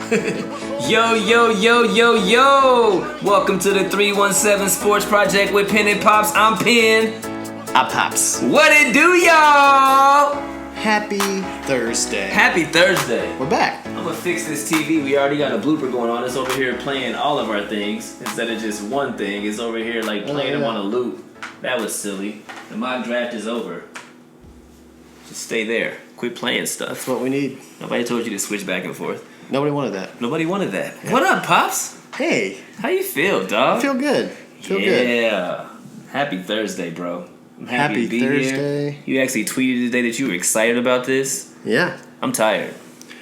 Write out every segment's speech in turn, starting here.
Yo, yo, yo, yo, yo! Welcome to the 317 Sports Project with Penn Pops. I'm Penn. I'm Pops. What it do, y'all? Happy Thursday. Happy Thursday. We're back. I'm gonna fix this TV. We already got a blooper going on. It's over here playing all of our things instead of just one thing. It's over here like playing them on a loop. That was silly. The mock draft is over. Just stay there. Quit playing stuff. That's what we need. Nobody told you to switch back and forth. Nobody wanted that. Nobody wanted that. Yeah. What up, Pops? Hey. How you feel, dog? I feel good. Good. Yeah. Happy Thursday, bro. I'm happy to be Thursday. here. You actually tweeted today that you were excited about this. Yeah. I'm tired.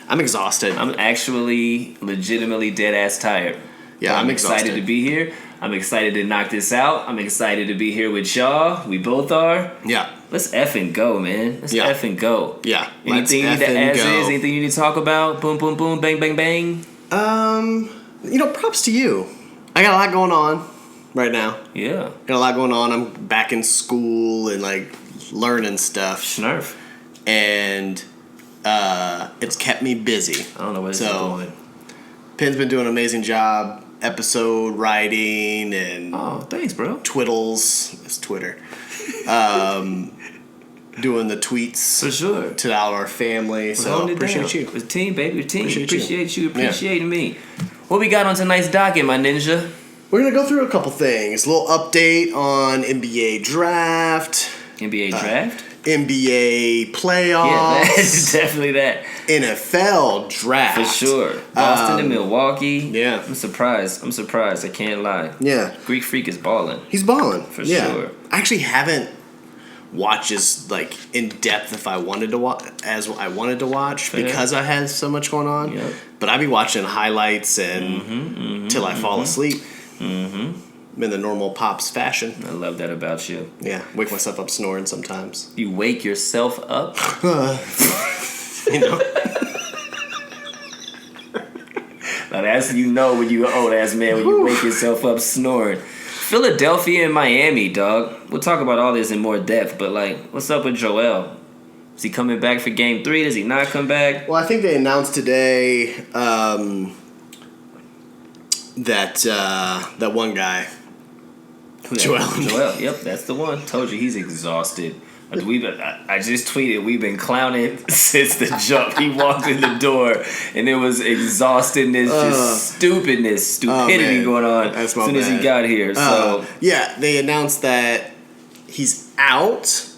I'm exhausted. I'm actually legitimately dead ass tired. Yeah, I'm excited exhausted to be here. I'm excited to knock this out. I'm excited to be here with y'all. We both are. Yeah. Let's effing go, man. Let's effing go. Yeah. Anything you need to add is? Anything you need to talk about? Boom, boom, boom, bang, bang, bang. Props to you. I got a lot going on right now. Yeah. Got a lot going on. I'm back in school and learning stuff. Snurf. And it's kept me busy. I don't know where this is going. Penn's been doing an amazing job. Episode writing and thanks, bro. Twiddles. It's Twitter. Doing the tweets for sure to all our family. So appreciate you. It's a team, baby. It's a team. Appreciate you. Appreciating me. What we got on tonight's docket, my ninja? We're gonna go through a couple things. A little update on NBA draft. NBA draft. NBA playoffs. Yeah, that's definitely that. NFL draft. For sure. Boston and Milwaukee. Yeah. I'm surprised. I can't lie. Yeah. Greek Freak is balling. He's balling. For sure. I actually haven't watched as in depth as I wanted to watch because I had so much going on. Yep. But I be watching highlights and till I fall asleep. Mm-hmm. In the normal Pops fashion. I love that about you. Yeah, wake myself up snoring sometimes. You wake yourself up? You know. Now that's when you old ass man when you wake yourself up snoring. Philadelphia and Miami, dog. We'll talk about all this in more depth, but what's up with Joel? Is he coming back for Game 3? Does he not come back? Well, I think they announced today that one guy. Joel, yep, that's the one. Told you he's exhausted. I just tweeted, we've been clowning since the jump. He walked in the door, and it was exhaustedness, just stupidity going on as soon as he got here. So yeah, they announced that he's out,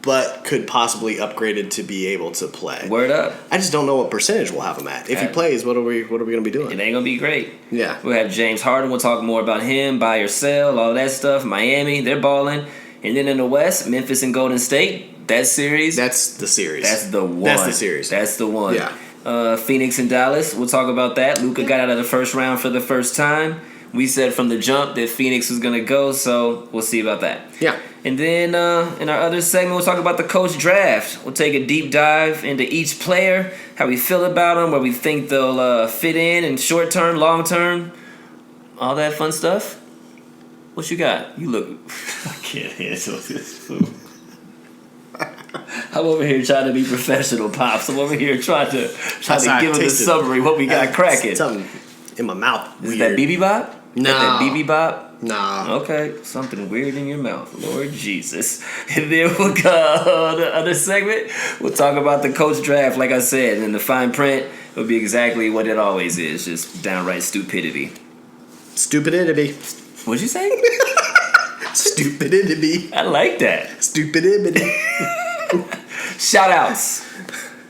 but could possibly upgraded to be able to play. Word up. I just don't know what percentage we'll have him at. If he plays, what are we going to be doing? It ain't going to be great. Yeah. We'll have James Harden. We'll talk more about him, buy or sell, all that stuff. Miami, they're balling. And then in the West, Memphis and Golden State, that series. That's the series. That's the one. That's the series. That's the one. Yeah. Phoenix and Dallas, we'll talk about that. Luka got out of the first round for the first time. We said from the jump that Phoenix was going to go, so we'll see about that. Yeah. And then in our other segment, we'll talk about the coach draft. We'll take a deep dive into each player, how we feel about them, where we think they'll fit in short term, long term, all that fun stuff. What you got? You look... I can't handle this food. I'm over here trying to be professional, Pops. I'm over here trying to give him the summary, what we got cracking. Something in my mouth. Is that BB Bop? No. That BB Bop? No. Okay, something weird in your mouth, Lord Jesus. And then we'll go the other segment. We'll talk about the coach draft, like I said, and the fine print will be exactly what it always is, just downright stupidity. Stupidity. What'd you say? Stupidity. I like that. Stupidity. Shoutouts.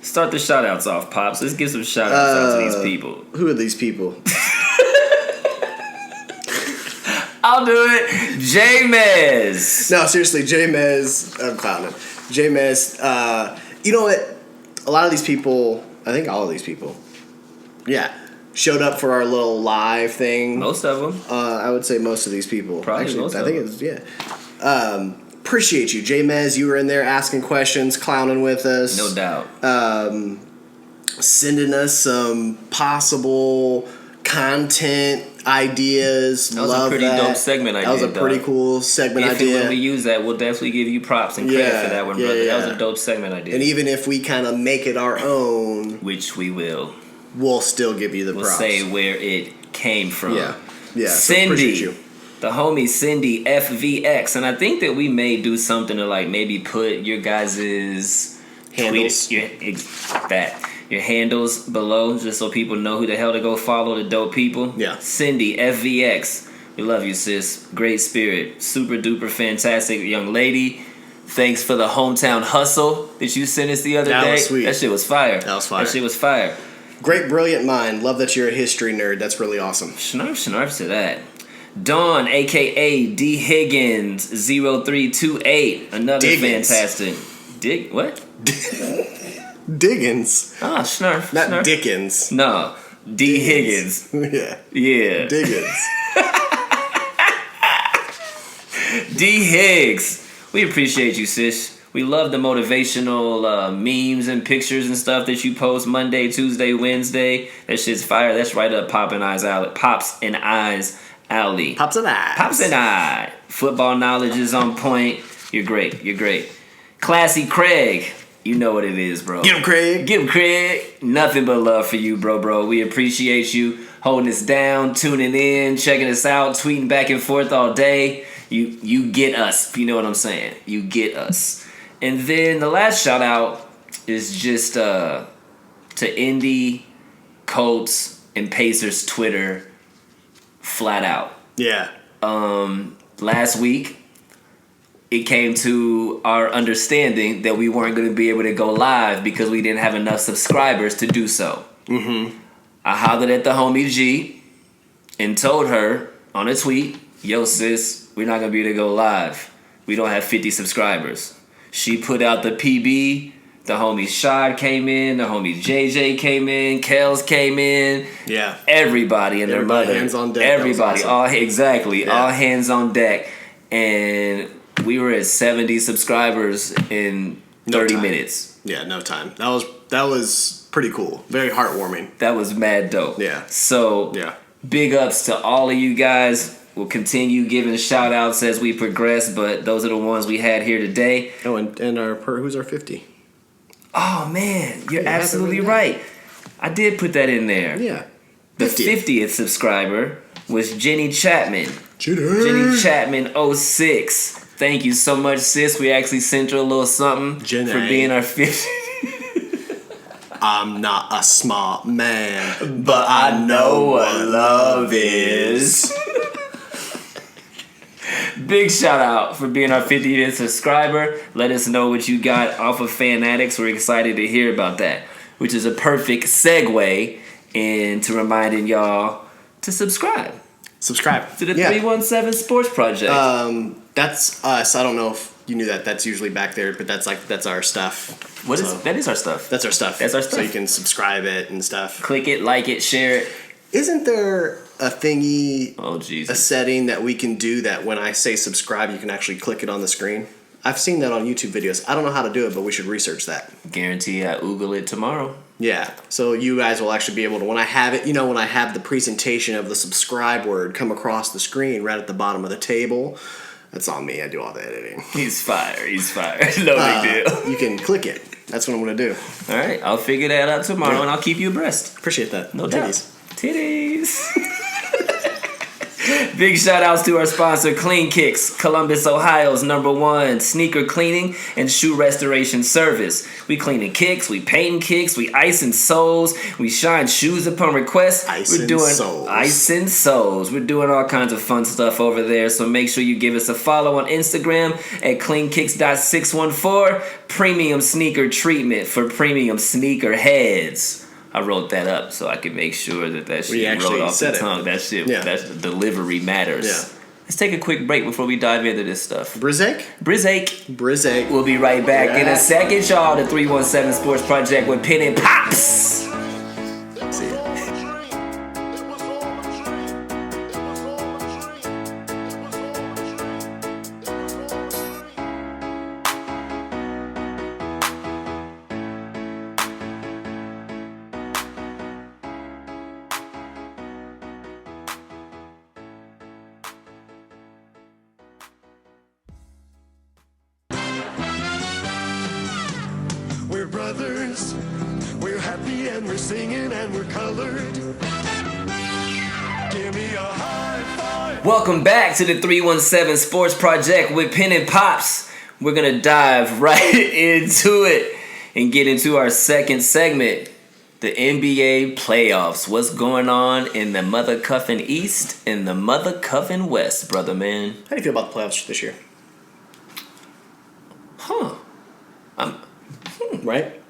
Start the shoutouts off, Pops. Let's give some shoutouts out to these people. Who are these people? I'll do it. J-Mez. No, seriously, J-Mez. I'm clowning. J-Mez. You know what? A lot of these people, I think all of these people, showed up for our little live thing. Most of them. I would say most of these people. Probably actually, most I of think them. it's appreciate you, J-Mez. You were in there asking questions, clowning with us. No doubt. Sending us some possible content ideas. That was a pretty dope segment idea. That was a pretty cool segment idea. If when we use that, we'll definitely give you props and credit for that one, brother. That was a dope segment idea. And even if we kind of make it our own, which we will. we'll still give you the props. We'll say where it came from. Yeah. So Cindy. appreciate you. The homie Cindy FVX. And I think that we may do something to like maybe put your guys' handles. Your handles below just so people know who the hell to go follow the dope people. Yeah. Cindy FVX. We love you, sis. Great spirit. Super duper fantastic young lady. Thanks for the hometown hustle that you sent us the other day. That was sweet. That shit was fire. That shit was fire. Great, brilliant mind. Love that you're a history nerd. That's really awesome. Snarf to that. Dawn, a.k.a. D. Higgins, 0328. Another Diggins. fantastic. What? Diggins. Ah, Snarf. Not Snarf. Dickens. No. D. Higgins. Yeah. Diggins. D. Higgs. We appreciate you, sis. We love the motivational memes and pictures and stuff that you post Monday, Tuesday, Wednesday. That shit's fire. That's right up Pops and Eyes alley. Pops and Eyes. Pops and Eye. Football knowledge is on point. You're great. Classy Craig. You know what it is, bro. Get him, Craig. Nothing but love for you, bro. We appreciate you holding us down, tuning in, checking us out, tweeting back and forth all day. You get us, if you know what I'm saying. You get us. And then the last shout out is just to Indy, Colts, and Pacers Twitter flat out. Yeah. Last week, it came to our understanding that we weren't going to be able to go live because we didn't have enough subscribers to do so. Mm-hmm. I hollered at the homie G and told her on a tweet, yo, sis, we're not going to be able to go live. We don't have 50 subscribers. She put out the PB. The homie Shad came in. The homie JJ came in. Kels came in. Yeah. Everybody and their mother. Hands on deck. Everybody. Awesome. All hands on deck. And we were at 70 subscribers in 30 minutes. Yeah, no time. That was pretty cool. Very heartwarming. That was mad dope. Yeah. So, big ups to all of you guys. We'll continue giving shout outs as we progress, but those are the ones we had here today. Oh, and who's our 50? Oh, man. You're absolutely right. I did put that in there. Yeah. The 50th subscriber was Jenny Chapman. Jenny Chapman 06. Thank you so much, sis. We actually sent her a little something for being our 50th. I'm not a smart man, but I know what love is. Big shout out for being our 50th subscriber. Let us know what you got off of Fanatics. We're excited to hear about that, which is a perfect segue into reminding y'all to subscribe. To the 317 Sports Project. That's us. I don't know if you knew that. That's usually back there, but that's our stuff. That is our stuff. That's our stuff. That's our stuff. So you can subscribe it and stuff. Click it, like it, share it. Isn't there a thingy, a setting that we can do that when I say subscribe, you can actually click it on the screen? I've seen that on YouTube videos. I don't know how to do it, but we should research that. Guarantee I Google it tomorrow. Yeah, so you guys will actually be able to, when I have it, when I have the presentation of the subscribe word come across the screen right at the bottom of the table, that's on me. I do all the editing. He's fire. No big deal. You can click it. That's what I'm going to do. All right, I'll figure that out tomorrow, and I'll keep you abreast. Appreciate that. No Titties. Big shout outs to our sponsor, Clean Kicks, Columbus, Ohio's #1 sneaker cleaning and shoe restoration service. We cleaning kicks, we painting kicks, we icing soles, we shine shoes upon request. We're doing icing soles. We're doing all kinds of fun stuff over there, so make sure you give us a follow on Instagram at cleankicks.614. Premium sneaker treatment for premium sneaker heads. I wrote that up so I could make sure that shit rolled off the tongue. That shit, that's the delivery matters. Yeah. Let's take a quick break before we dive into this stuff. Brizake. We'll be right back in a second, y'all. The 317 Sports Project with Penn Pops. See ya. We're brothers, we're happy and we're singing and we're colored. Give me a high five. Welcome back to the 317 Sports Project with Penn Pops. We're going to dive right into it and get into our second segment, the NBA playoffs. What's going on in the Mother Cuffin East and the Mother Cuffin West, brother man? How do you feel about the playoffs this year? Right?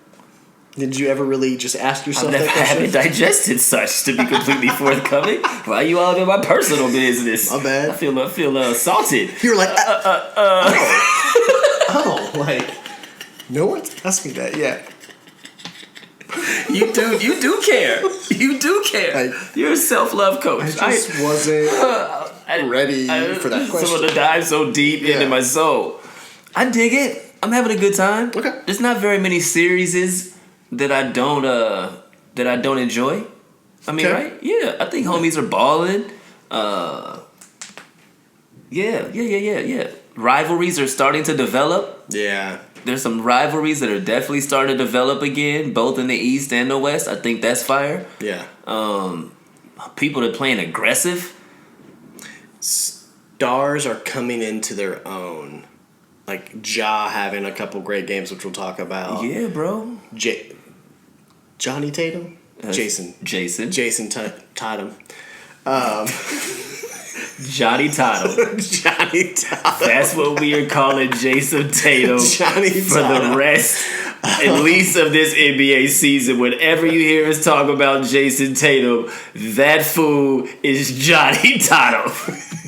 Did you ever really just ask yourself that I question? haven't digested such, to be completely forthcoming. Why you all in my personal business? My bad. I feel assaulted. You were like, like, no one's asked me that yet. You do care. You do care. You're a self-love coach. I just wasn't ready for that question. Someone to dive so deep into my soul. I dig it. I'm having a good time. Okay. There's not very many series that I don't enjoy. I mean, right? Yeah. I think homies are balling. Yeah. Rivalries are starting to develop. Yeah. There's some rivalries that are definitely starting to develop again, both in the East and the West. I think that's fire. Yeah. People that are playing aggressive. Stars are coming into their own. Like Ja having a couple great games, which we'll talk about. Yeah, bro. Johnny Tatum? Jason Tatum. Johnny Tatum. Johnny Tatum. That's what we are calling Jason Tatum Johnny for Tatum. the rest, at least of this NBA season. Whenever you hear us talk about Jason Tatum, that fool is Johnny Tatum.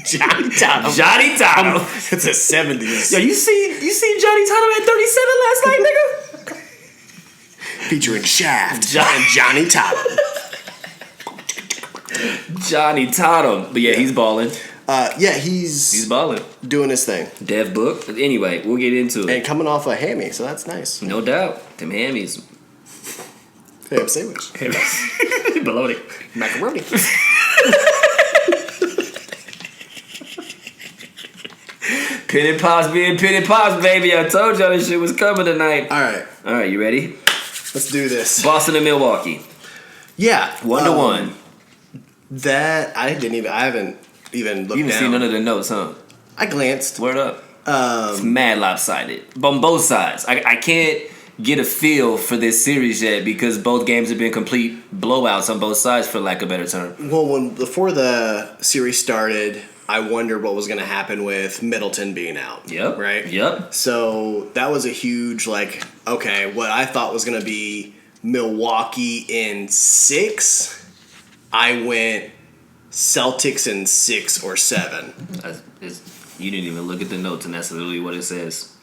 Johnny Tatum. Johnny Tatum. It's the 70s. Yo, you see Johnny Tatum at 37 last night, nigga? Featuring Shaft and Johnny Tatum. Johnny Tatum. But yeah, he's balling. He's balling. Doing his thing. Dev book. Anyway, we'll get into it. And coming off a hammy, so that's nice. No doubt. Them hammies. Ham sandwich. Bologna. Macaroni. Penn Pops being Penn Pops, baby. I told y'all this shit was coming tonight. All right, you ready? let's do this. Boston and Milwaukee. Yeah, 1-1. That I haven't even looked. You didn't see none of the notes, huh? I glanced. Word up. It's mad lopsided on both sides. I can't get a feel for this series yet because both games have been complete blowouts on both sides, for lack of a better term. Well, before the series started, I wondered what was going to happen with Middleton being out. Yep. Right? Yep. So that was a huge, okay, what I thought was going to be Milwaukee in 6, I went Celtics in 6 or 7. You didn't even look at the notes, and that's literally what it says.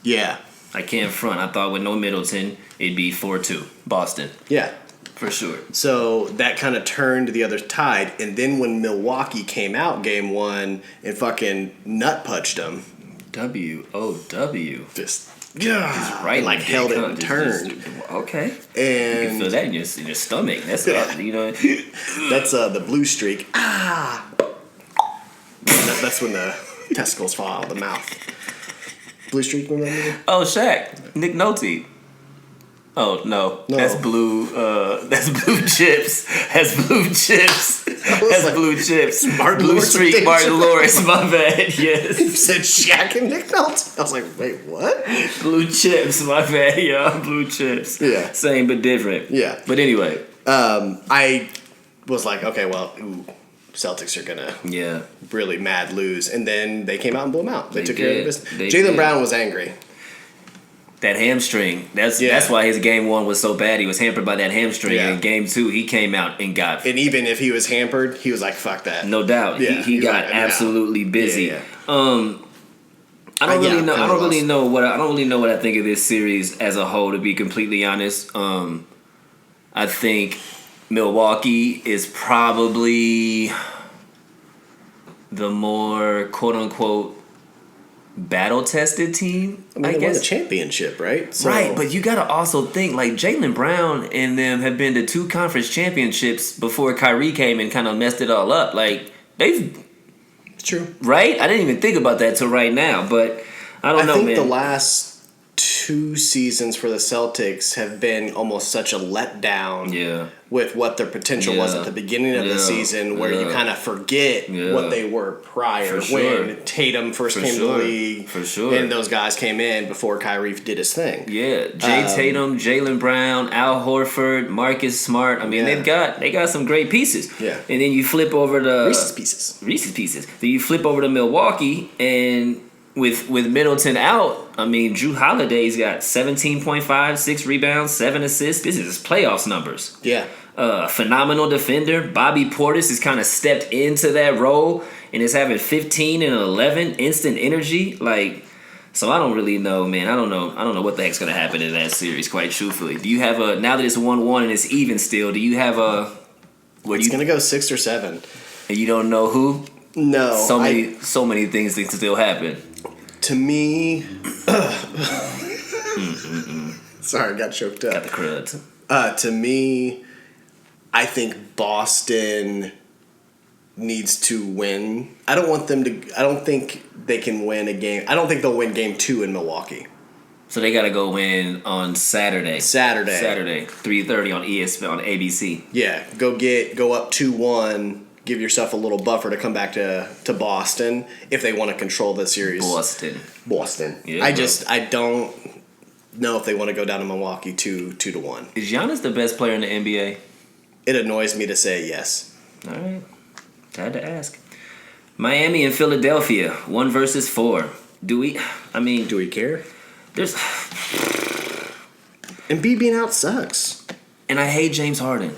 Yeah. I can't front. I thought with no Middleton, it'd be 4-2. Boston. Yeah. For sure. So that kind of turned the other tide. And then when Milwaukee came out game 1 and fucking nut punched them. W-O-W. Just, right. And held it and turned. Okay. And you can feel that in your stomach. That's you know. That's the blue streak. That's when the testicles fall out of the mouth. Blue streak, remember? Oh, Shaq. Nick Nolte. Oh no, that's blue. That's blue chips. That's blue chips. That's blue chips. Blue streak. Martin Lawrence. My bad. Yes. You said Shaq and Nick Nolte. I was like, wait, what? Blue chips. My bad. Yeah, blue chips. Yeah. Same but different. Yeah. But anyway, I was like, okay, well, Celtics are gonna really mad lose, and then they came out and blew them out. They took care of the business. Jaylen Brown was angry. That hamstring. That's why his game 1 was so bad. He was hampered by that hamstring. And in game 2, he came out and got. And even if he was hampered, he was like, "Fuck that." No doubt. Yeah, he got absolutely busy. Yeah. I don't really know. I don't really know what I think of this series as a whole. To be completely honest, I think Milwaukee is probably the more quote unquote battle-tested team, I mean, they won the championship, right? So, right, but you got to also think, Jaylen Brown and them have been to 2 conference championships before Kyrie came and kind of messed it all up. It's true. Right? I didn't even think about that till right now, but I don't know, man. I think the last 2 seasons for the Celtics have been almost such a letdown with what their potential was at the beginning of the season, where you kind of forget what they were prior when Tatum first came to the league. For sure. And those guys came in before Kyrie did his thing. Yeah. Tatum, Jaylen Brown, Al Horford, Marcus Smart. I mean, they got some great pieces. Yeah. And then you flip over to Reese's Pieces. Then you flip over to Milwaukee, and with Middleton out, I mean, Drew Holiday's got 17.5, 6 rebounds, 7 assists. This is his playoffs numbers. Yeah. Phenomenal defender. Bobby Portis has kind of stepped into that role and is having 15 and 11 instant energy. Like, so I don't really know, man. I don't know what the heck's gonna happen in that series. Quite truthfully, do you have a, now that it's 1-1 and it's even still? Do you have a? It's gonna go 6 or 7. And you don't know who? No. So many things that can still happen. To me, sorry, I got choked up. Got the crud. To me, I think Boston needs to win. I don't think they can win a game. I don't think they'll win game 2 in Milwaukee. So they got to go win on Saturday. 3:30 on ESPN on ABC. Yeah, go up 2-1. Give yourself a little buffer to come back to Boston if they want to control the series. Boston. Yeah, I don't know if they want to go down to Milwaukee 2-1. Is Giannis the best player in the NBA? It annoys me to say yes. All right. Had to ask. Miami and Philadelphia, 1 versus 4. Do we care? There's Embiid being out sucks. And I hate James Harden.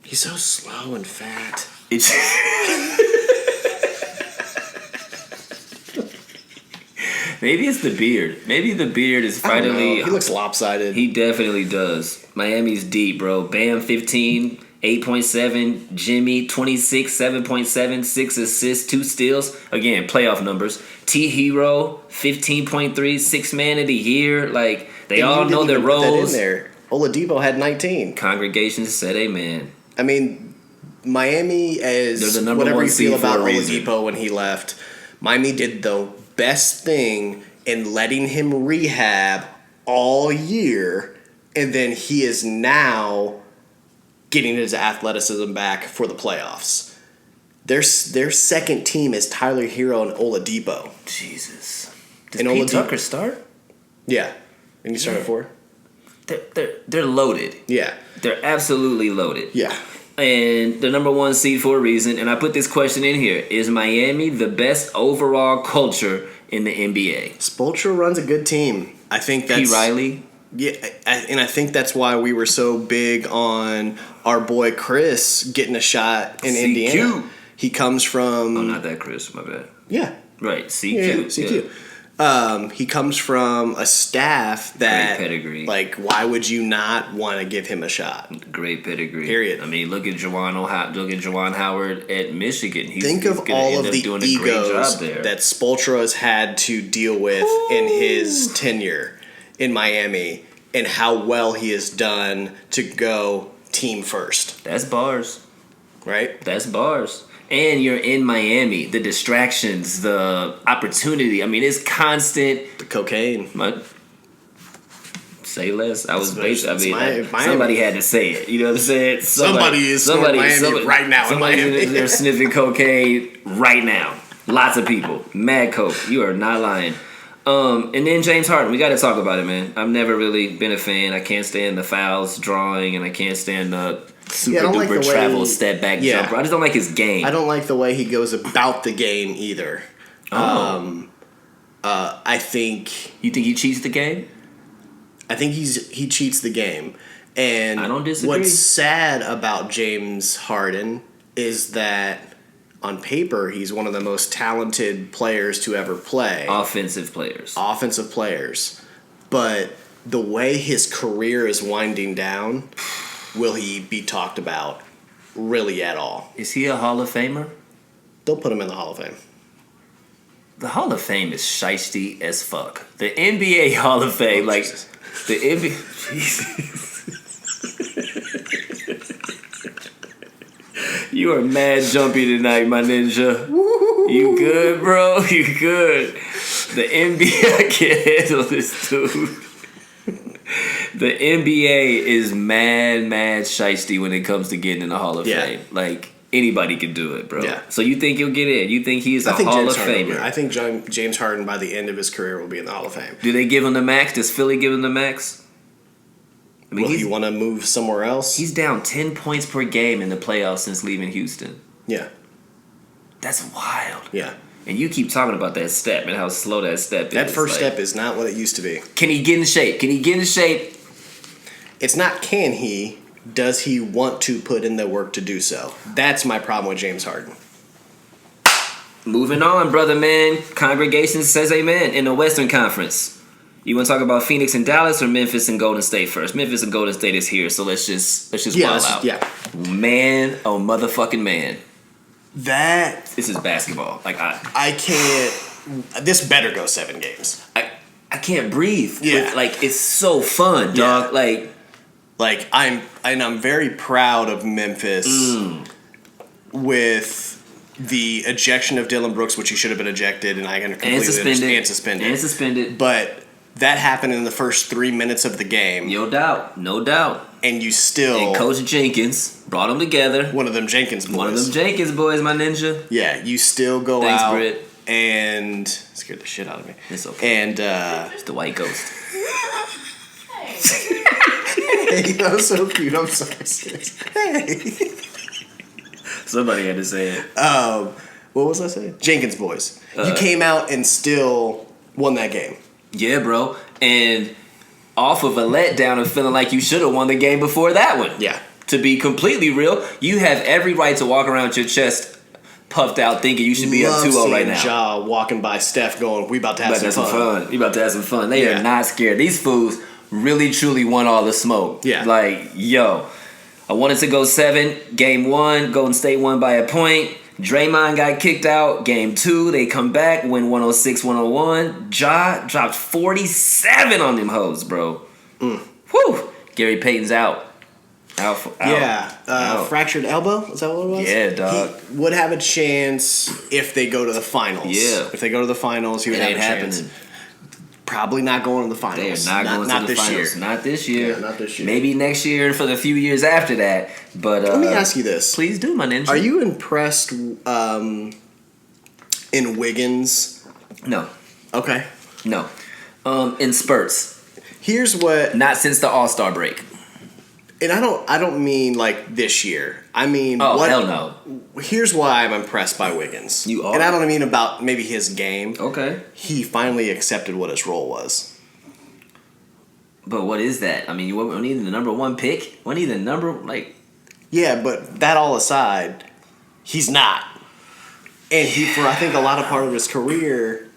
He's so slow and fat. It's maybe it's the beard. Maybe the beard is finally. He looks lopsided. He definitely does. Miami's deep, bro. Bam 15, 8.7. Jimmy 26, 7.7, 6 assists, 2 steals. Again, playoff numbers. T Hero 15.3, 6 man of the year. Like they all know their roles. That in there. Oladipo had 19. Congregation said amen. I mean, Miami, as whatever you feel about Oladipo when he left, Miami did the best thing in letting him rehab all year, and then he is now getting his athleticism back for the playoffs. Their second team is Tyler Hero and Oladipo. Jesus. Does Pete Tucker start? Yeah. And you start at 4? They're loaded. Yeah. They're absolutely loaded. Yeah. And the number 1 seed for a reason. And I put this question in here. Is Miami the best overall culture in the NBA? Spoelstra runs a good team. I think that's... P. Riley? Yeah, and I think that's why we were so big on our boy Chris getting a shot in Indiana. He comes from... Oh, not that Chris. My bad. Yeah. Right. CQ. Yeah, CQ. Yeah. He comes from a staff that, great pedigree. Like, why would you not want to give him a shot? Great pedigree. Period. I mean, look at Juwan Howard at Michigan. Think of all of the egos that Spoelstra has had to deal with in his tenure in Miami, and how well he has done to go team first. That's bars. Right? That's bars. And you're in Miami. The distractions, the opportunity. I mean, it's constant. The cocaine. Say less. I was basically. Somebody had to say it. You know what I'm saying? Somebody is Miami right now. Somebody's they're sniffing cocaine right now. Lots of people. Mad coke. You are not lying. And then James Harden. We got to talk about it, man. I've never really been a fan. I can't stand the fouls drawing, and I can't stand the super duper travel step back jumper. I just don't like his game. I don't like the way he goes about the game either. I think. You think he cheats the game? I think he cheats the game. And I don't disagree. What's sad about James Harden is that on paper he's one of the most talented players to ever play. Offensive players. But the way his career is winding down, will he be talked about really at all? Is he a Hall of Famer? They'll put him in the Hall of Fame. The Hall of Fame is shiesty as fuck. The NBA Hall of Fame, Jesus. The NBA. Jesus. You are mad jumpy tonight, my ninja. Woo-hoo-hoo. You good, bro? You good? The NBA, I can't handle this dude. The NBA is mad shiesty when it comes to getting in the Hall of Yeah. Fame. Like, anybody can do it, bro. Yeah. So you think he'll get in? You think he's a Hall of Famer? I think James Harden, by the end of his career, will be in the Hall of Fame. Do they give him the max? Does Philly give him the max? I mean, Well, you want to move somewhere else? he's down 10 points per game in the playoffs since leaving Houston. Yeah. That's wild. Yeah. And you keep talking about that step and how slow that step is. That first Like, step is not what it used to be. Can he get in shape? Can he get in shape? It's not can he, does he want to put in the work to do so? That's my problem with James Harden. Moving on, brother man. Congregation says amen in the Western Conference. You want to talk about Phoenix and Dallas or Memphis and Golden State first? Memphis and Golden State is here, so let's just wild out. Yeah. Man, oh motherfucking man. That, This is basketball. Like I can't, this better go 7 games. I can't breathe. Yeah. Like it's so fun, dog. Yeah. Like I'm very proud of Memphis with the ejection of Dylan Brooks, which he should have been ejected, and I can completely understand suspended. But that happened in the first 3 minutes of the game, No doubt. and you still And Coach Jenkins brought them together. one of them Jenkins boys. One of them Jenkins boys, my ninja. Yeah, you still go Thanks, out Britt. and scared the shit out of me. It's okay. And It's the white ghost. hey, that was so cute. I'm sorry, sis. Hey. Somebody had to say it. What was I saying? Jenkins boys. You came out and still won that game. Yeah, bro. And off of a letdown of feeling like you should have won the game before that one. Yeah. To be completely real, you have every right to walk around with your chest puffed out thinking you should be up 2-0 right now. Ja walking by Steph going, we about to have some fun. You about to have some fun. They are not scared. These fools really truly want all the smoke. Yeah. Like, yo, I wanted to go 7. Game 1, Golden State won by a point. Draymond got kicked out. Game 2, they come back, win 106-101. Ja dropped 47 on them hoes, bro. Whew. Gary Payton's out. Out. Fractured elbow? Is that what it was? Yeah, dog. He would have a chance if they go to the finals. Yeah. If they go to the finals, he would It have ain't a chance. happening. Probably not going to the They finals. are not going to the this finals. year. Not this year. Yeah, not this year. Maybe next year and for the few years after that. But Let me ask you this. Please do, my ninja. Are you impressed in Wiggins? No. Okay. No. In spurts. Here's what, Not since the All-Star break. and I don't mean like this year. I mean, Oh, hell no. Here's why I'm impressed by Wiggins. You are? And I don't mean about maybe his game. Okay. He finally accepted what his role was. But what is that? I mean, you weren't even the number 1 pick? Weren't he the number, like... Yeah, but that all aside, he's not. And he, for I think a lot of part of his career,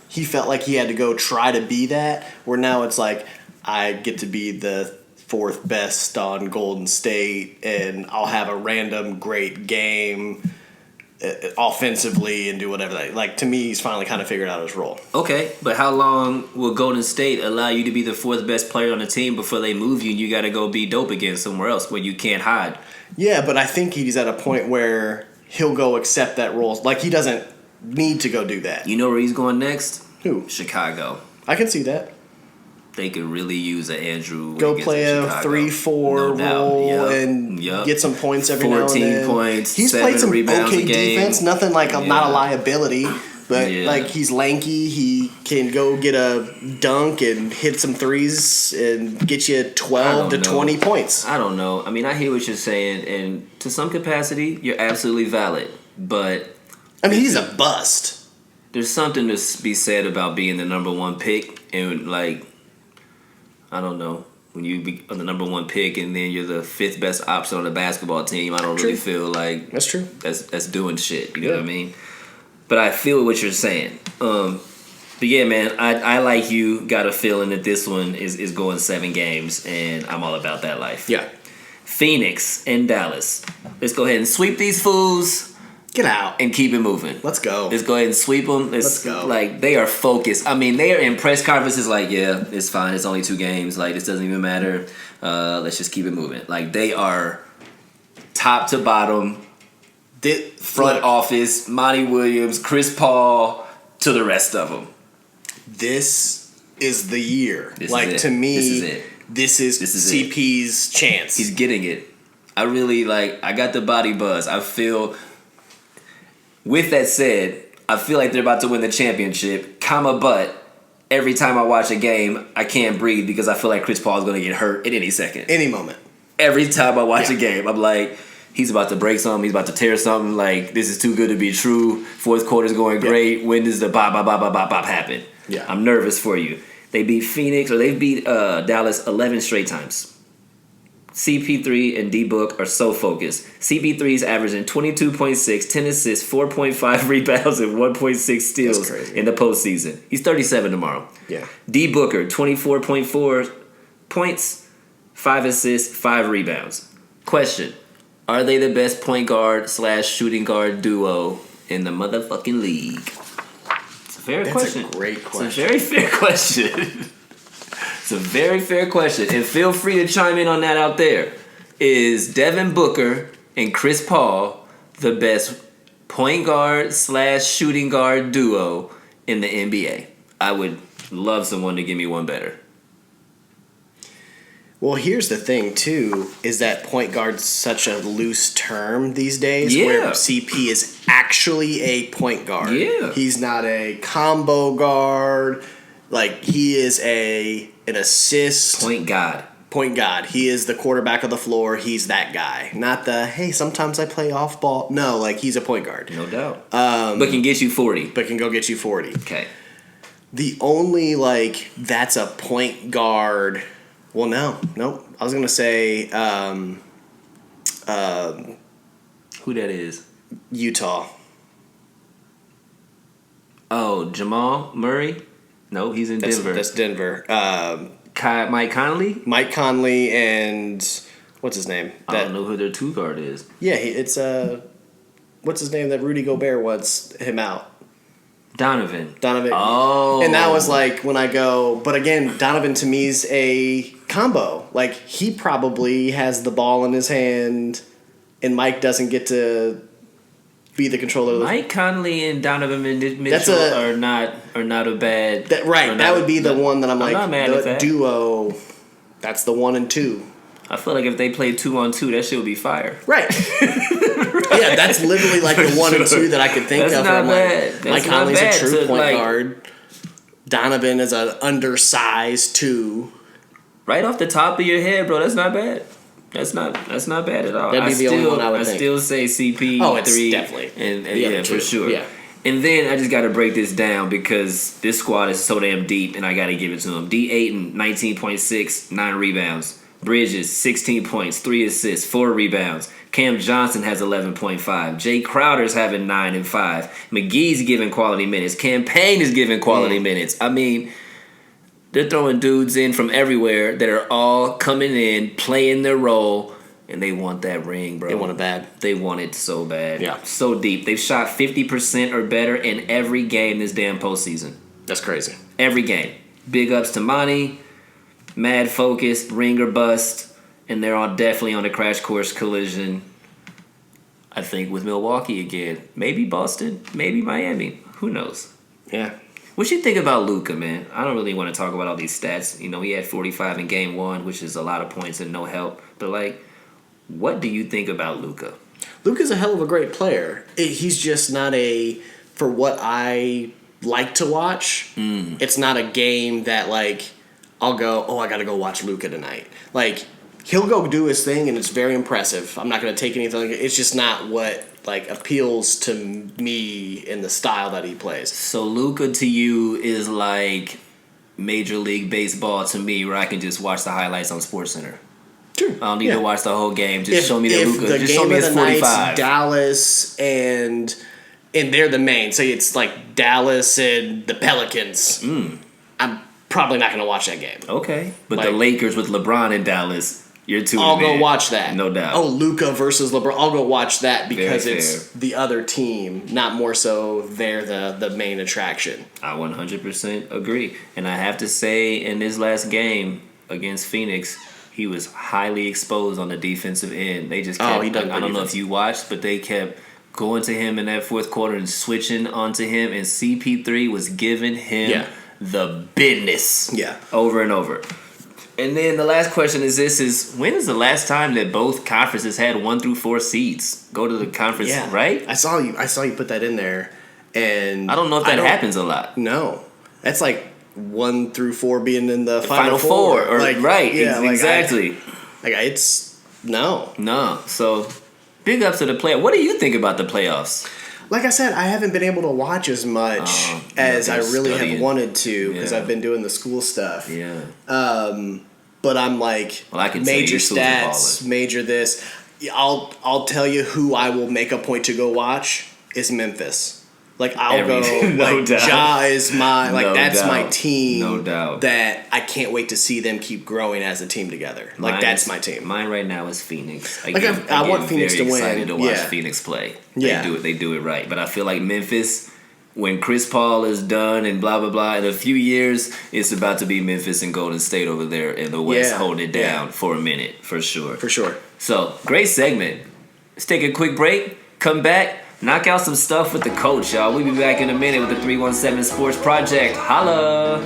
he felt like he had to go try to be that, where now it's like, I get to be the 4th best on Golden State, and I'll have a random great game offensively and do whatever. Like, to me, he's finally kind of figured out his role. Okay, but how long will Golden State allow you to be the 4th best player on the team before they move you and you got to go be dope again somewhere else where you can't hide? Yeah, but I think he's at a point where he'll go accept that role. Like, he doesn't need to go do that. You know where he's going next? Who? Chicago. I can see that. They could really use an Andrew when Go he gets play in a Chicago. 3-4 No doubt. role Yup. and Yup. get some points every now and 14 then. points, He's 7 played some rebounds okay a game. defense. Nothing like not Yeah. a liability, but Yeah. like he's lanky. He can go get a dunk and hit some threes and get you 12 to I don't know. 20 points. I don't know. I mean, I hear what you're saying, and to some capacity, you're absolutely valid. But I mean, he's a bust. there's something to be said about being the number 1 pick, and like, I don't know, when you be the number 1 pick and then you're the 5th best option on the basketball team, I don't really feel like That's true. that's doing shit. You know what I mean? But I feel what you're saying. But yeah, man, I like you. Got a feeling that this one is going 7 games, and I'm all about that life. Yeah. Phoenix and Dallas. Let's go ahead and sweep these fools Get out. and keep it moving. Let's go. Let's go ahead and sweep them. Let's go. Like, they are focused. I mean, they are in press conferences like, yeah, it's fine. It's only 2 games. Like, this doesn't even matter. Let's just keep it moving. Like, they are top to bottom, front office, Monty Williams, Chris Paul, to the rest of them. This is the year. This like is to it. me, This is it. this is CP's chance. He's getting it. I really I got the body buzz. I feel, with that said, I feel like they're about to win the championship, but every time I watch a game, I can't breathe because I feel like Chris Paul is going to get hurt at any second. Any moment. Every time I watch a game, I'm like, he's about to break something. He's about to tear something. Like, this is too good to be true. Fourth quarter's going great. When does the bop happen? Yeah. I'm nervous for you. They beat Phoenix, or they beat Dallas 11 straight times. CP3 and D-Book are so focused. CP3's averaging 22.6, 10 assists, 4.5 rebounds, and 1.6 steals in the postseason. He's 37 tomorrow. Yeah. D-Booker, 24.4 points, 5 assists, 5 rebounds. Question: are they the best point guard / shooting guard duo in the motherfucking league? It's a fair question. That's a great question. It's a very fair question. It's a very fair question. And feel free to chime in on that out there. Is Devin Booker and Chris Paul the best point guard / shooting guard duo in the NBA? I would love someone to give me one better. Well, here's the thing, too, is that point guard's such a loose term these days, Yeah. where CP is actually a point guard. Yeah. He's not a combo guard. Like, he is an assist. Point guard. Point guard. He is the quarterback of the floor. He's that guy. Not the, hey, sometimes I play off ball. No, like, he's a point guard. No doubt. But can get you 40. But can go get you 40. Okay. The only, that's a point guard. Well, no. Nope. I was going to say Who that is? Utah. Oh, Jamal Murray? No, he's in Denver. That's Denver. Mike Conley? Mike Conley and what's his name? I don't know who their two guard is. Yeah, it's what's his name that Rudy Gobert wants him out? Donovan. Oh. And that was when I go, but again, Donovan to me is a combo. Like, he probably has the ball in his hand and Mike doesn't get to be the controller. Mike Conley and Donovan Mitchell are not a bad. That would be the one that I'm not mad at the that. duo. That's the 1 and 2. I feel like if they played 2-on-2, that shit would be fire. Right. Yeah, that's literally the 1 and 2 that I could think That's of. not bad. Mike That's not Conley's a bad true to, point guard. Donovan is an undersized 2. Right off the top of your head, bro, that's not bad. That's not bad at all. That'd be the only one I would think. still say CP3. Oh, it's definitely. And the yeah, other two. for sure. Yeah. And then I just got to break this down because this squad is so damn deep, and I got to give it to them. D8 and 19.6, 9 rebounds. Bridges, 16 points, 3 assists, 4 rebounds. Cam Johnson has 11.5. Jay Crowder's having 9 and 5. McGee's giving quality minutes. Cam Payne is giving quality minutes. I mean, they're throwing dudes in from everywhere that are all coming in, playing their role, and they want that ring, bro. They want it bad. They want it so bad. Yeah. So deep. They've shot 50% or better in every game this damn postseason. That's crazy. Every game. Big ups to Monty. Mad focused, ring or bust, and they're all definitely on a crash course collision. I think with Milwaukee again, maybe Boston, maybe Miami. Who knows? Yeah. What you think about Luka, man? I don't really want to talk about all these stats. You know, he had 45 in game 1, which is a lot of points and no help. But what do you think about Luka? Luka's a hell of a great player. He's just not for what I like to watch. It's not a game that I'll go, oh, I got to go watch Luka tonight. He'll go do his thing, and it's very impressive. I'm not going to take anything. It's just not what, appeals to me in the style that he plays. So Luka to you is like Major League Baseball to me, where I can just watch the highlights on SportsCenter. Sure. I don't need to watch the whole game. Just show me that Luka. Just show me his 45. Dallas and they're the main. So it's Dallas and the Pelicans. I'm probably not going to watch that game. Okay. But the Lakers with LeBron in Dallas, you're tuning in. I'll go watch that. No doubt. Oh, Luka versus LeBron. I'll go watch that because Very it's fair. the other team, not more so they're the main attraction. I 100% agree. And I have to say, in this last game against Phoenix, he was highly exposed on the defensive end. They just kept, he done I don't know if you watched, but they kept going to him in that fourth quarter and switching onto him, and CP3 was giving him the business. Yeah. Over and over. And then the last question is when is the last time that both conferences had 1 through 4 seeds go to the conference, right? I saw you put that in there, and I don't know if that happens a lot. No. That's like 1 through 4 being in the Final four. Or, like, right, yeah, exactly. It's no. So big ups to the playoffs. What do you think about the playoffs? Like I said, I haven't been able to watch as much as I really have wanted to because I've been doing the school stuff. Yeah. But I'm like, I can major stats, major this. I'll tell you who I will make a point to go watch is Memphis. Like I'll go. No like doubt. Ja is my that's doubt. my team. No doubt. That I can't wait to see them keep growing as a team together. Like that's my team. Mine right now is Phoenix. I want Phoenix to win. Excited to watch Phoenix play. They do it right. But I feel like Memphis, when Chris Paul is done and blah blah blah, in a few years, it's about to be Memphis and Golden State over there in the West holding it down for a minute for sure. For sure. So great segment. Let's take a quick break. Come back. Knock out some stuff with the coach, y'all. We'll be back in a minute with the 317 Sports Project. Holla!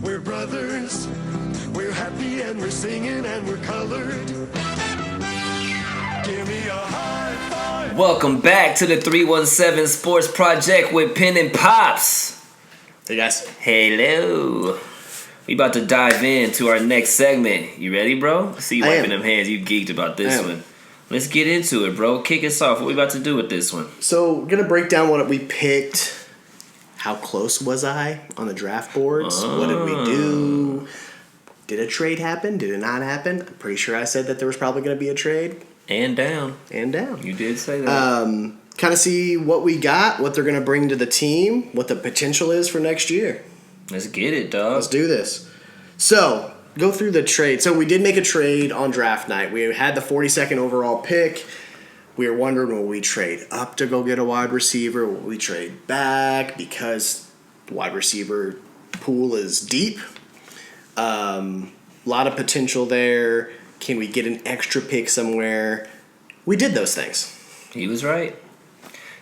We're brothers, we're happy and we're singing and we're colored. Give me a high five. Welcome back to the 317 Sports Project with Penn Pops. Hey guys. Hello. We about to dive into our next segment. You ready, bro? See you wiping them hands. You geeked about this one. Let's get into it, bro. Kick us off. What we about to do with this one? So we're gonna break down what we picked. How close was I on the draft boards? What did we do? Did a trade happen? Did it not happen? I'm pretty sure I said that there was probably going to be a trade. And down. You did say that. Kind of see what we got, what they're going to bring to the team, what the potential is for next year. Let's get it, dog. Let's do this. So, go through the trade. So, we did make a trade on draft night. We had the 42nd overall pick. We were wondering, will we trade up to go get a wide receiver? Will we trade back because the wide receiver pool is deep? A lot of potential there. Can we get an extra pick somewhere? We did those things. He was right.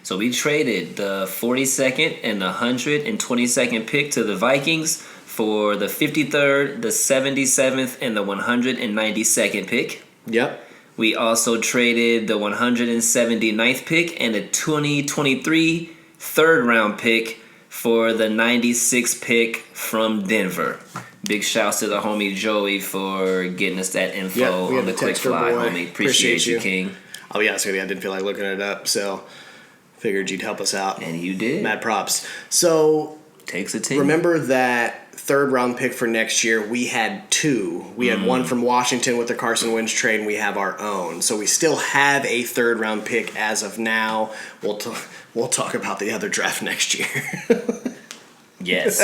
So we traded the 42nd and the 122nd pick to the Vikings for the 53rd, the 77th, and the 192nd pick. Yep. We also traded the 179th pick and the 2023 third-round pick for the 96th pick from Denver. Big shouts to the homie Joey for getting us that info on the quick fly, homie. Appreciate you, King. I'll be honest with you, I didn't feel like looking it up, so figured you'd help us out. And you did. Mad props. So, takes a team. Remember that third round pick for next year? We had two. We had one from Washington with the Carson Wentz trade, and we have our own. So we still have a third round pick as of now. We'll talk about the other draft next year. Yes.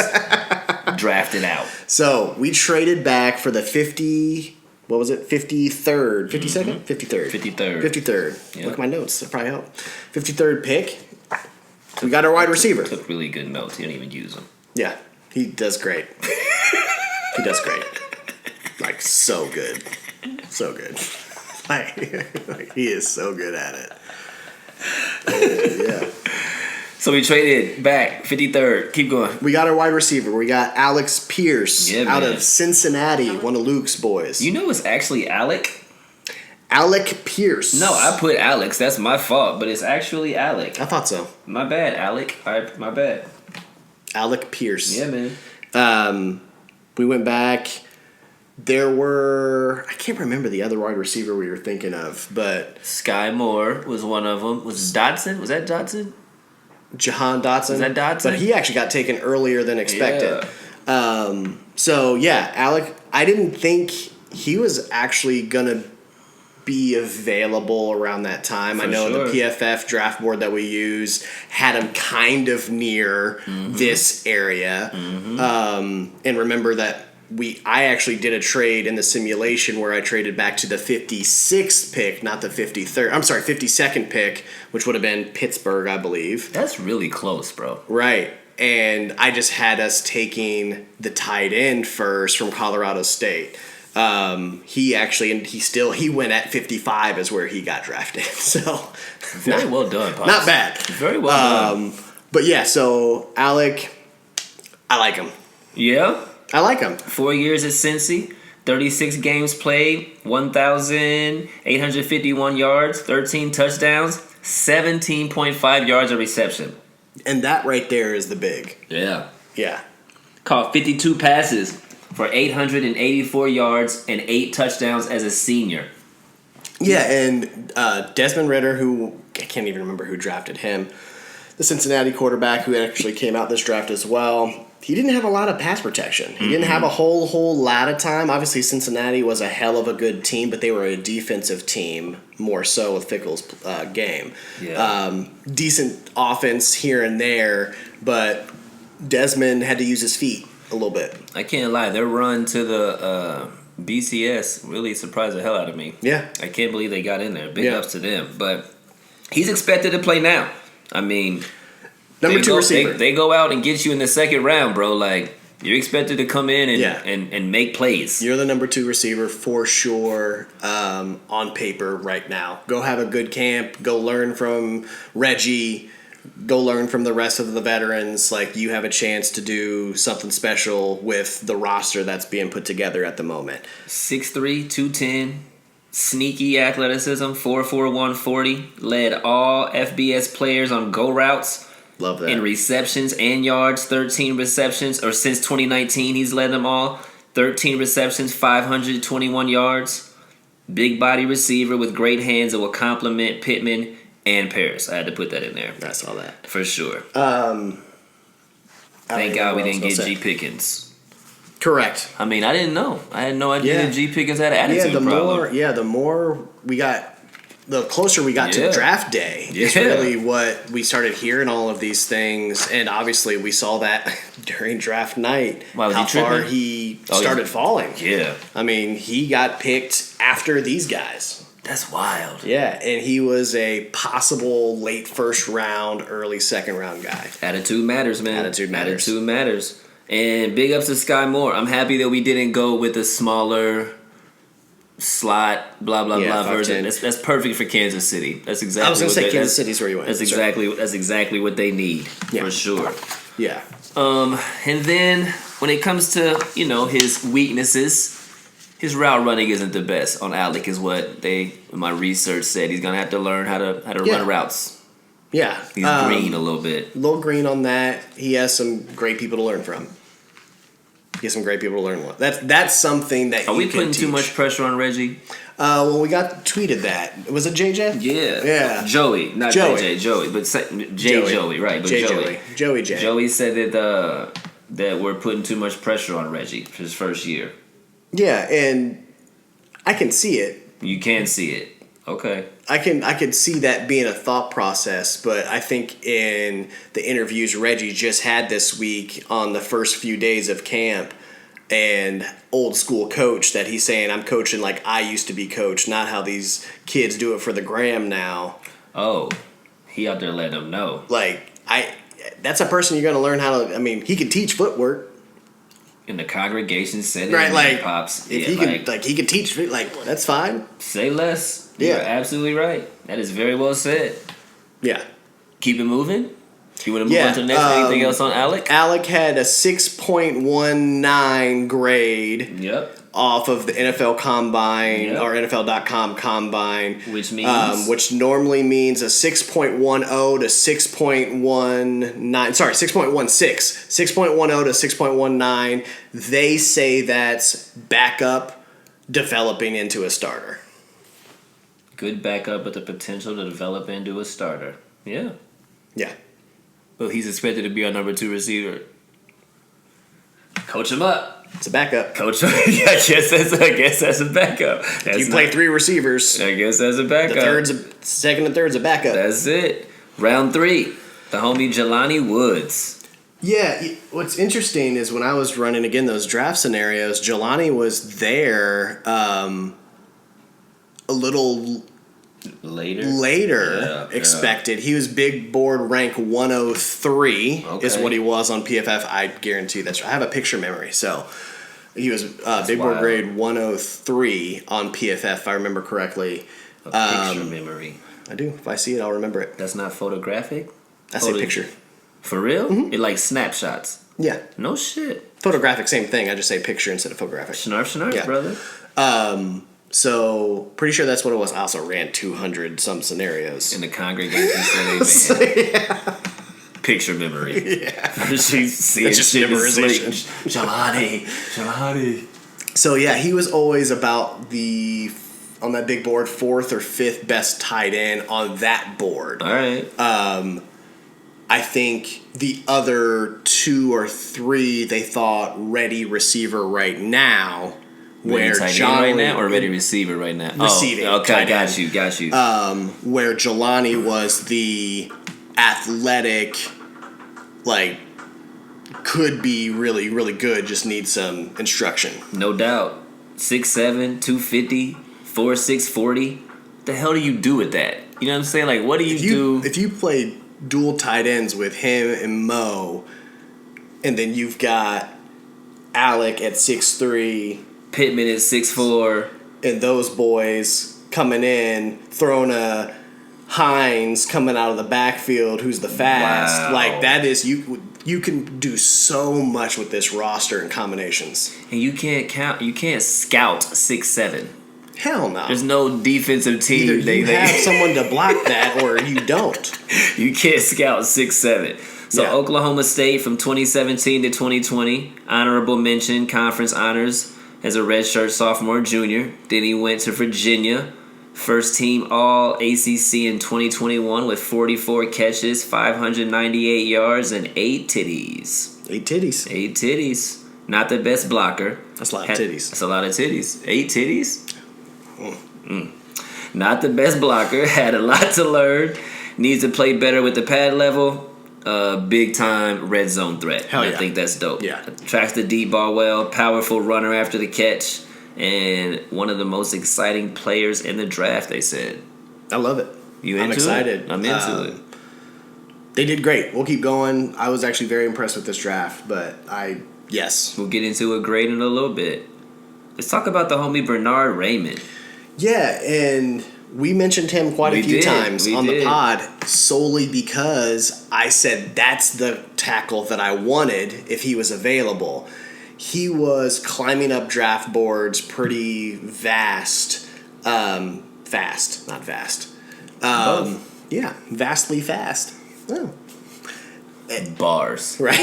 Drafted out. So we traded back for the 53rd? 52nd? 53rd. 53rd. Yep. Look at my notes. That probably help. 53rd pick. We got our wide receiver. Took really good notes. He didn't even use them. Yeah. He does great. He does great. Like, so good. So good. Like he is so good at it. Yeah. So we traded back, 53rd. Keep going. We got our wide receiver. We got Alex Pierce out of Cincinnati, one of Luke's boys. You know it's actually Alec? Alec Pierce. No, I put Alex. That's my fault, but it's actually Alec. I thought so. My bad, Alec. My bad. Alec Pierce. Yeah, man. We went back. There were... I can't remember the other wide receiver we were thinking of, but... Sky Moore was one of them. Was Dotson? Was that Dotson? Jahan Dotson. Is that Dotson? But he actually got taken earlier than expected. Yeah. Alec, I didn't think he was actually going to be available around that time. I know the PFF draft board that we use had him kind of near this area. And remember that I actually did a trade in the simulation where I traded back to the 56th pick, not the 53rd. I'm sorry, 52nd pick, which would have been Pittsburgh, I believe. That's really close, bro. Right. And I just had us taking the tight end first from Colorado State. He went at 55 is where he got drafted. So very well done, Pops. Not bad. Very well done. But yeah, so Alec, I like him. Yeah? I like him. 4 years at Cincy, 36 games played, 1,851 yards, 13 touchdowns, 17.5 yards of reception. And that right there is the big. Yeah. Yeah. Caught 52 passes for 884 yards and 8 touchdowns as a senior. Yeah, and Desmond Ridder, who I can't even remember who drafted him, the Cincinnati quarterback who actually came out this draft as well, he didn't have a lot of pass protection. He didn't have a whole lot of time. Obviously, Cincinnati was a hell of a good team, but they were a defensive team more so with Fickell's game. Yeah. Decent offense here and there, but Desmond had to use his feet a little bit. I can't lie. Their run to the BCS really surprised the hell out of me. Yeah. I can't believe they got in there. Big ups to them. But he's expected to play now. I mean, number 2 receiver. They go out and get you in the second round, bro. Like, you're expected to come in and make plays. You're the number 2 receiver for sure on paper right now. Go have a good camp. Go learn from Reggie. Go learn from the rest of the veterans. Like, you have a chance to do something special with the roster that's being put together at the moment. 6'3", 210. Sneaky athleticism, 4'4", 140. Led all FBS players on go routes. Love that. In receptions and yards, 13 receptions. Or since 2019, he's led them all. 13 receptions, 521 yards. Big body receiver with great hands that will complement Pittman and Paris. I had to put that in there. I saw that. For sure. Thank God we didn't get G. Pickens. Correct. I mean, I didn't know. I had no idea that G. Pickens had an attitude problem. The closer we got to draft day, is really what we started hearing all of these things, and obviously we saw that during draft night. How far he started falling. Yeah. I mean, he got picked after these guys. That's wild. Yeah, and he was a possible late first round, early second round guy. Attitude matters, man. Attitude matters. And big ups to Sky Moore. I'm happy that we didn't go with a smaller slot, blah blah blah version. That's perfect for Kansas City. That's exactly. I was going to say Kansas City's where you went. That's exactly what they need for sure. Yeah. And then when it comes to his weaknesses, his route running isn't the best on Alec, is what my research said. He's gonna have to learn how to run routes. Yeah, he's green a little bit. A little green on that. He has some great people to learn from. Get some great people to learn. That's something that. Are we putting too much pressure on Reggie? Well, we got tweeted that. Was it JJ? Yeah. Joey, not JJ. Joey, but Joey, right? But Joey. Joey said that we're putting too much pressure on Reggie for his first year. Yeah, and I can see it. You can see it. Okay. I could see that being a thought process, but I think in the interviews Reggie just had this week on the first few days of camp, and old school coach that he's saying, I'm coaching like I used to be coached, not how these kids do it for the gram now. Oh, he out there letting them know. That's a person you're going to learn how to. I mean, he can teach footwork. In the congregation setting, right? Like, Pops, if he could teach, that's fine. Say less. Yeah, you're absolutely right. That is very well said. Yeah. Keep it moving. You want to move on to the next? Anything else on Alec? Alec had a 6.19 grade. Yep. Off of the NFL Combine or NFL.com Combine, which means which normally means a 6.10 to 6.19. Sorry, 6.16, 6.10 to 6.19. They say that's backup developing into a starter. Good backup with the potential to develop into a starter. Yeah. Yeah. Well, he's expected to be our number 2 receiver. Coach him up. It's a backup. Coach, I guess that's a backup. You play 3 receivers. I guess that's a backup. Second and third's a backup. That's it. Round 3. The homie Jelani Woods. Yeah, what's interesting is when I was running, again, those draft scenarios, Jelani was there a little later expected. He was big board rank 103 is what he was on PFF. I guarantee that's right. I have a picture memory, so he was big board grade 103 on PFF, if I remember correctly. A picture memory. I do. If I see it, I'll remember it. That's not photographic? That's a picture. For real? Mm-hmm. It like snapshots. Yeah. No shit. Photographic, same thing. I just say picture instead of photographic. Snarf, brother. So pretty sure that's what it was. I also ran 200 some scenarios. In the congregation setting, man. Picture memory. Yeah. She's just memorization. Jelani. So yeah, he was always about on that big board, 4th or 5th best tight end on that board. All right. I think the other 2 or 3 they thought ready receiver right now. Where John right now or ready receiver right now? Receiving. Oh, okay, got you. Where Jelani was the athletic, like, could be really, really good, just needs some instruction. No doubt. 6'7", 250, 4'6", 40. What the hell do you do with that? You know what I'm saying? Like, what do you do? If you play dual tight ends with him and Mo, and then you've got Alec at 6'3", Pittman at 6'4", and those boys coming in, throwing a Hines coming out of the backfield, who's the fast. Wow. Like, that is, you can do so much with this roster and combinations. And you can't scout 6'7". Hell no. There's no defensive team. Either you have someone to block that or you don't. You can't scout 6'7". So Yeah. Oklahoma State from 2017 to 2020, honorable mention, conference honors as a redshirt sophomore, junior. Then he went to Virginia, first team All ACC in 2021 with 44 catches, 598 yards, and 8 titties. 8 titties. 8 titties. Not the best blocker. That's a lot of titties. That's a lot of titties. 8 titties? Not the best blocker. Had a lot to learn. Needs to play better with the pad level. Big time red zone threat. Hell yeah. I think that's dope. Yeah. Tracks the deep ball well. Powerful runner after the catch. And one of the most exciting players in the draft, they said. I love it. I'm excited. I'm into it. They did great. We'll keep going. I was actually very impressed with this draft, but yes. We'll get into a grade in a little bit. Let's talk about the homie Bernard Raymond. Yeah, and we mentioned him quite a few times on the pod solely because I said that's the tackle that I wanted if he was available. He was climbing up draft boards pretty vastly fast. Yeah, vastly fast. Oh. Bars. Right.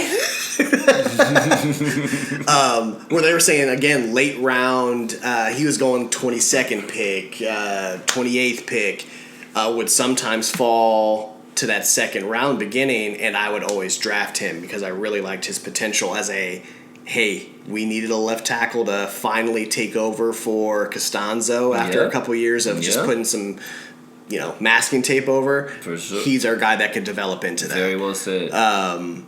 Where they were saying, again, late round, he was going 22nd pick, 28th pick, would sometimes fall to that second round beginning, and I would always draft him because I really liked his potential as hey, we needed a left tackle to finally take over for Costanzo after a couple years of just putting some masking tape over. For sure. He's our guy that could develop into that. Very well said.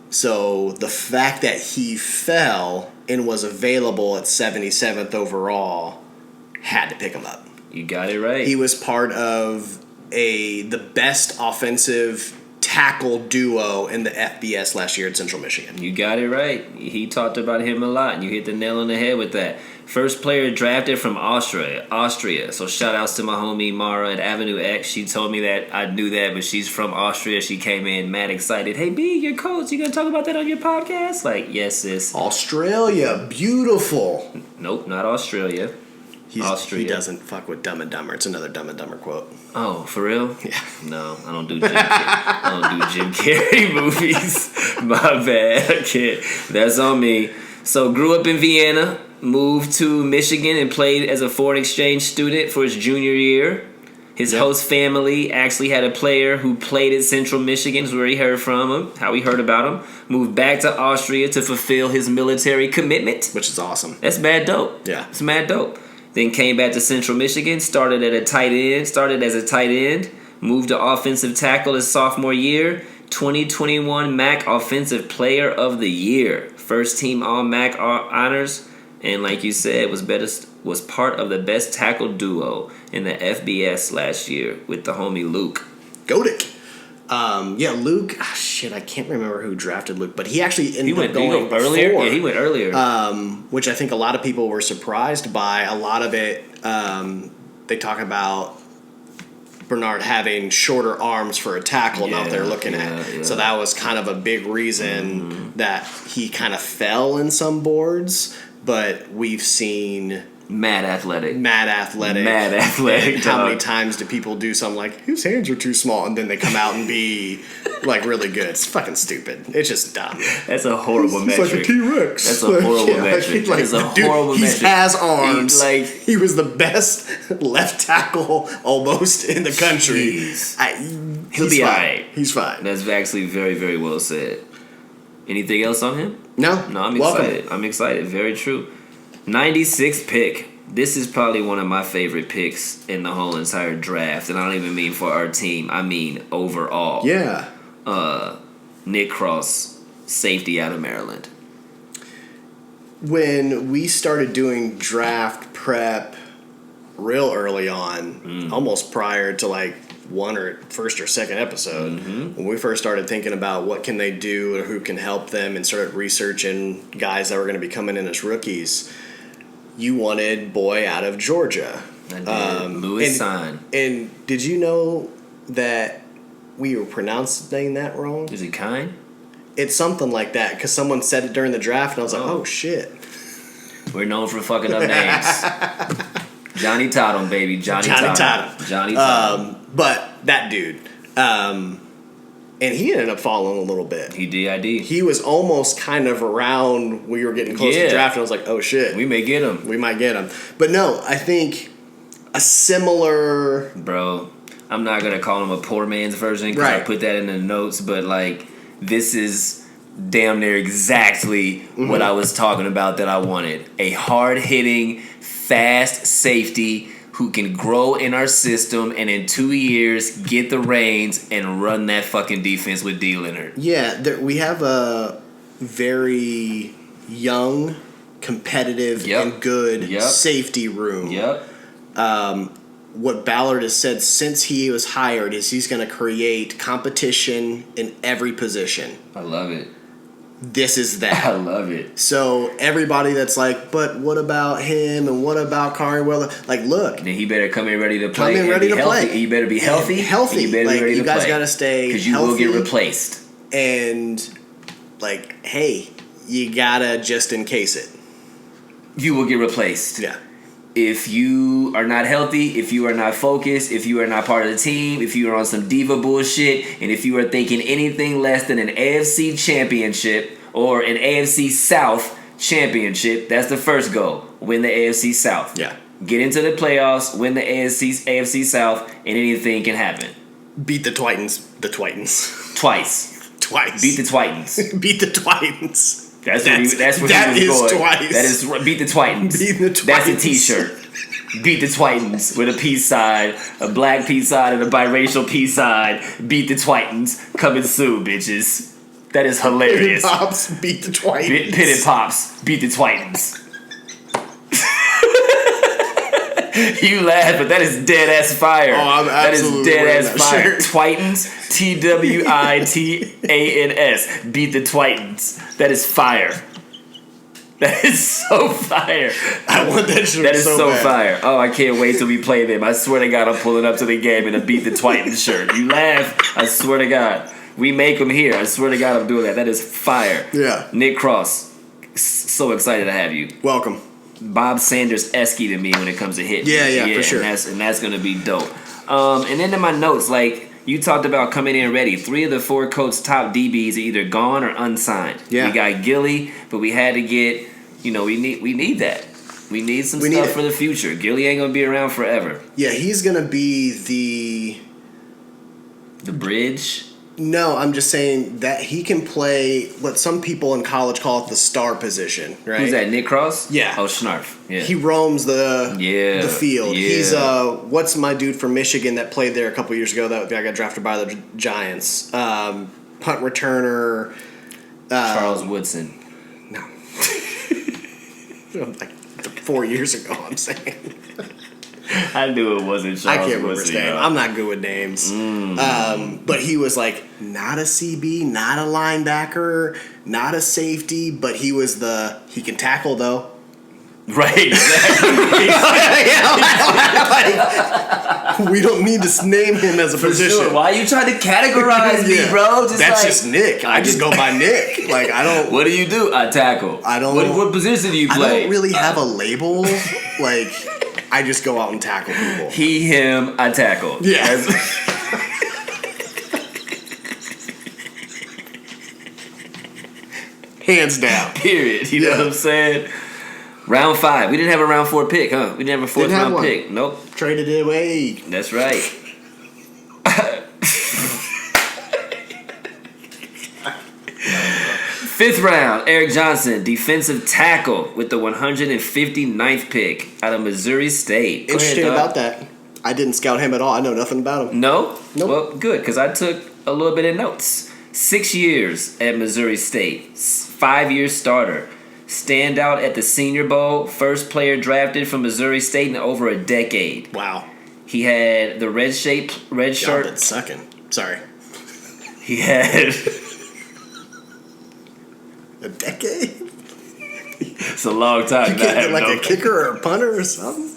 So the fact that he fell and was available at 77th overall, had to pick him up. You got it right. He was part of the best offensive tackle duo in the FBS last year at Central Michigan. You got it right. He talked about him a lot, and you hit the nail on the head with that. First player drafted from Austria. So shout outs to my homie Mara at Avenue X. She told me that I knew that, but she's from Austria. She came in mad excited. Hey B, your coach, you gonna talk about that on your podcast? Like, yes, sis. Australia, beautiful. Nope, not Australia. Austria. He doesn't fuck with Dumb and Dumber. It's another Dumb and Dumber quote. Oh, for real? Yeah. No, I don't do Jim Carrey. I don't do Jim Carrey movies. My bad. I can't. That's on me. So grew up in Vienna, moved to Michigan, and played as a foreign exchange student for his junior year. His host family actually had a player who played at Central Michigan, is where he heard from him, how he heard about him. Moved back to Austria to fulfill his military commitment. Which is awesome. That's mad dope. Yeah. It's mad dope. Then came back to Central Michigan, started as a tight end, moved to offensive tackle his sophomore year, 2021 MAC Offensive Player of the Year. First team All MAC honors. And like you said, was part of the best tackle duo in the FBS last year with the homie Luke. Godick. Luke. I can't remember who drafted Luke, but he actually ended up going earlier. Before, yeah, he went earlier. Which I think a lot of people were surprised by. A lot of it, they talk about Bernard having shorter arms for a tackle. Now they're looking at. Yeah. So that was kind of a big reason that he kind of fell in some boards. But we've seen Mad athletic. And how many times do people do something like, his hands are too small, and then they come out and be like really good? It's fucking stupid. It's just dumb. That's a horrible metric. It's like a T-Rex. That's a horrible metric. That's a horrible metric. He has arms. He was the best left tackle almost in the country. He'll be all right. He's fine. That's actually very, very well said. Anything else on him? No, I'm excited. I'm excited. Very true. 96th pick. This is probably one of my favorite picks in the whole entire draft. And I don't even mean for our team. I mean overall. Yeah. Nick Cross, safety out of Maryland. When we started doing draft prep real early on, almost prior to like first or second episode, when we first started thinking about what can they do or who can help them and started researching guys that were going to be coming in as rookies, you wanted boy out of Georgia. I did. Louis Sign. And did you know that we were pronouncing that wrong? Is he kind? It's something like that, because someone said it during the draft, and I was like, oh shit. We're known for fucking up names. Johnny Totem, baby. Johnny Totem. But that dude, and he ended up falling a little bit. He did. He was almost kind of around. We were getting close to draft, and I was like, "Oh shit, we may get him. We might get him." But no, I think a similar. Bro, I'm not gonna call him a poor man's version because I put that in the notes. But like, this is damn near exactly what I was talking about that I wanted: a hard hitting, fast safety who can grow in our system and in 2 years get the reins and run that fucking defense with D. Leonard. Yeah, we have a very young, competitive, and good safety room. What Ballard has said since he was hired is he's going to create competition in every position. I love it. This is that. I love it. So everybody that's like, but what about him and what about Kari Weller? Like, look. Then he better come in ready to play. Come in ready to play. He better be healthy. Healthy. You better be ready to play. You guys got to stay because you will get replaced. And, like, hey, you got to just in case it. You will get replaced. Yeah. If you are not healthy, if you are not focused, if you are not part of the team, if you are on some diva bullshit, and if you are thinking anything less than an AFC championship or an AFC South championship, that's the first goal. Win the AFC South. Yeah. Get into the playoffs, win the AFC South, and anything can happen. Beat the Twitans. Twice. Beat the Twitans. Beat the Twitans. That's where he was going. Twice. That is beat the Twitans. Beat the Twitans. That's a T-shirt. Beat the Twitans with a peace sign, a black peace sign, and a biracial peace sign. Beat the Twitans. Coming soon, bitches. That is hilarious. Penn Pops beat the Twitans. Penn Pops beat the Twitans. You laugh, but that is dead ass fire. Oh, I'm absolutely that is dead ass fire. Shirt. Twitans, Twitans. Beat the Twitans. That is fire. That is so fire. I want that shirt. That is so bad. fire. Oh, I can't wait till we play them. I swear to God, I'm pulling up to the game in a Beat the Twitans shirt. You laugh. I swear to God. We make them here. I swear to God, I'm doing that. That is fire. Yeah. Nick Cross, so excited to have you. Welcome. Bob Sanders-esque to me when it comes to hitting. Yeah, for sure. And that's going to be dope. And then in my notes, like, you talked about coming in ready. 3 of the 4 Colts' top DBs are either gone or unsigned. Yeah. We got Gilly, but we had to get, we need that. We need some stuff for the future. Gilly ain't going to be around forever. Yeah, he's going to be the bridge. No, I'm just saying that he can play what some people in college call it the star position, right? Who's that, Nick Cross? Yeah. Oh, Schnarf. Yeah. He roams the field. Yeah. He's what's my dude from Michigan that played there a couple years ago that got drafted by the Giants? punt returner. Charles Woodson. No. Like 4 years ago, I'm saying. I knew it wasn't Charles I can't remember Woodson. his name. I'm not good with names. But he was like not a CB, not a linebacker, not a safety, but he can tackle though. Right, exactly. We don't need to name him as a position. Sure. Why are you trying to categorize me, bro? That's just Nick. I just go by Nick. Like I don't. What do? I tackle. I don't. What position do you play? I don't really have a label. Like I just go out and tackle people. He, him, I tackle. Yeah. Hands down. Period. You know what I'm saying? Round 5. We didn't have a round 4 pick, huh? We didn't have a fourth round pick. Nope. Traded it away. That's right. Fifth round, Eric Johnson, defensive tackle with the 159th pick out of Missouri State. Interesting about that. I didn't scout him at all. I know nothing about him. No? Nope. Well, good, because I took a little bit of notes. 6 years at Missouri State. 5-year starter. Standout at the Senior Bowl. First player drafted from Missouri State in over a decade. Wow. He had the red Y'all shirt. been sucking. Sorry. He had... A decade? It's a long time. You can't get like a kicker or a punter or something?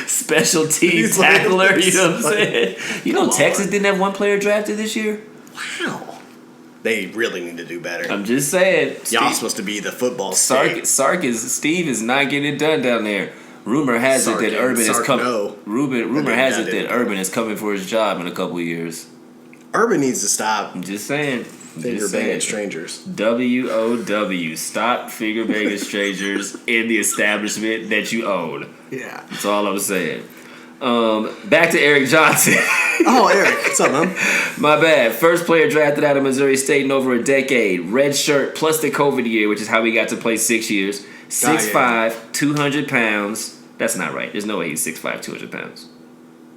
Special team tackler, you know what I'm saying? You know Texas didn't have one player drafted this year? Wow. They really need to do better. I'm just saying. Y'all supposed to be the football state. Steve is not getting it done down there. Rumor has it that Urban is coming. Rumor has it that Urban is coming for his job in a couple of years. Urban needs to stop I'm just saying. finger banging strangers. WOW. Stop finger banging strangers in the establishment that you own. Yeah. That's all I'm saying. Back to Eric Johnson. Oh, Eric. What's up, man? My bad. First player drafted out of Missouri State in over a decade. Red shirt plus the COVID year, which is how we got to play 6 years. 6'5", 200 pounds. That's not right. There's no way he's 6'5", 200 pounds.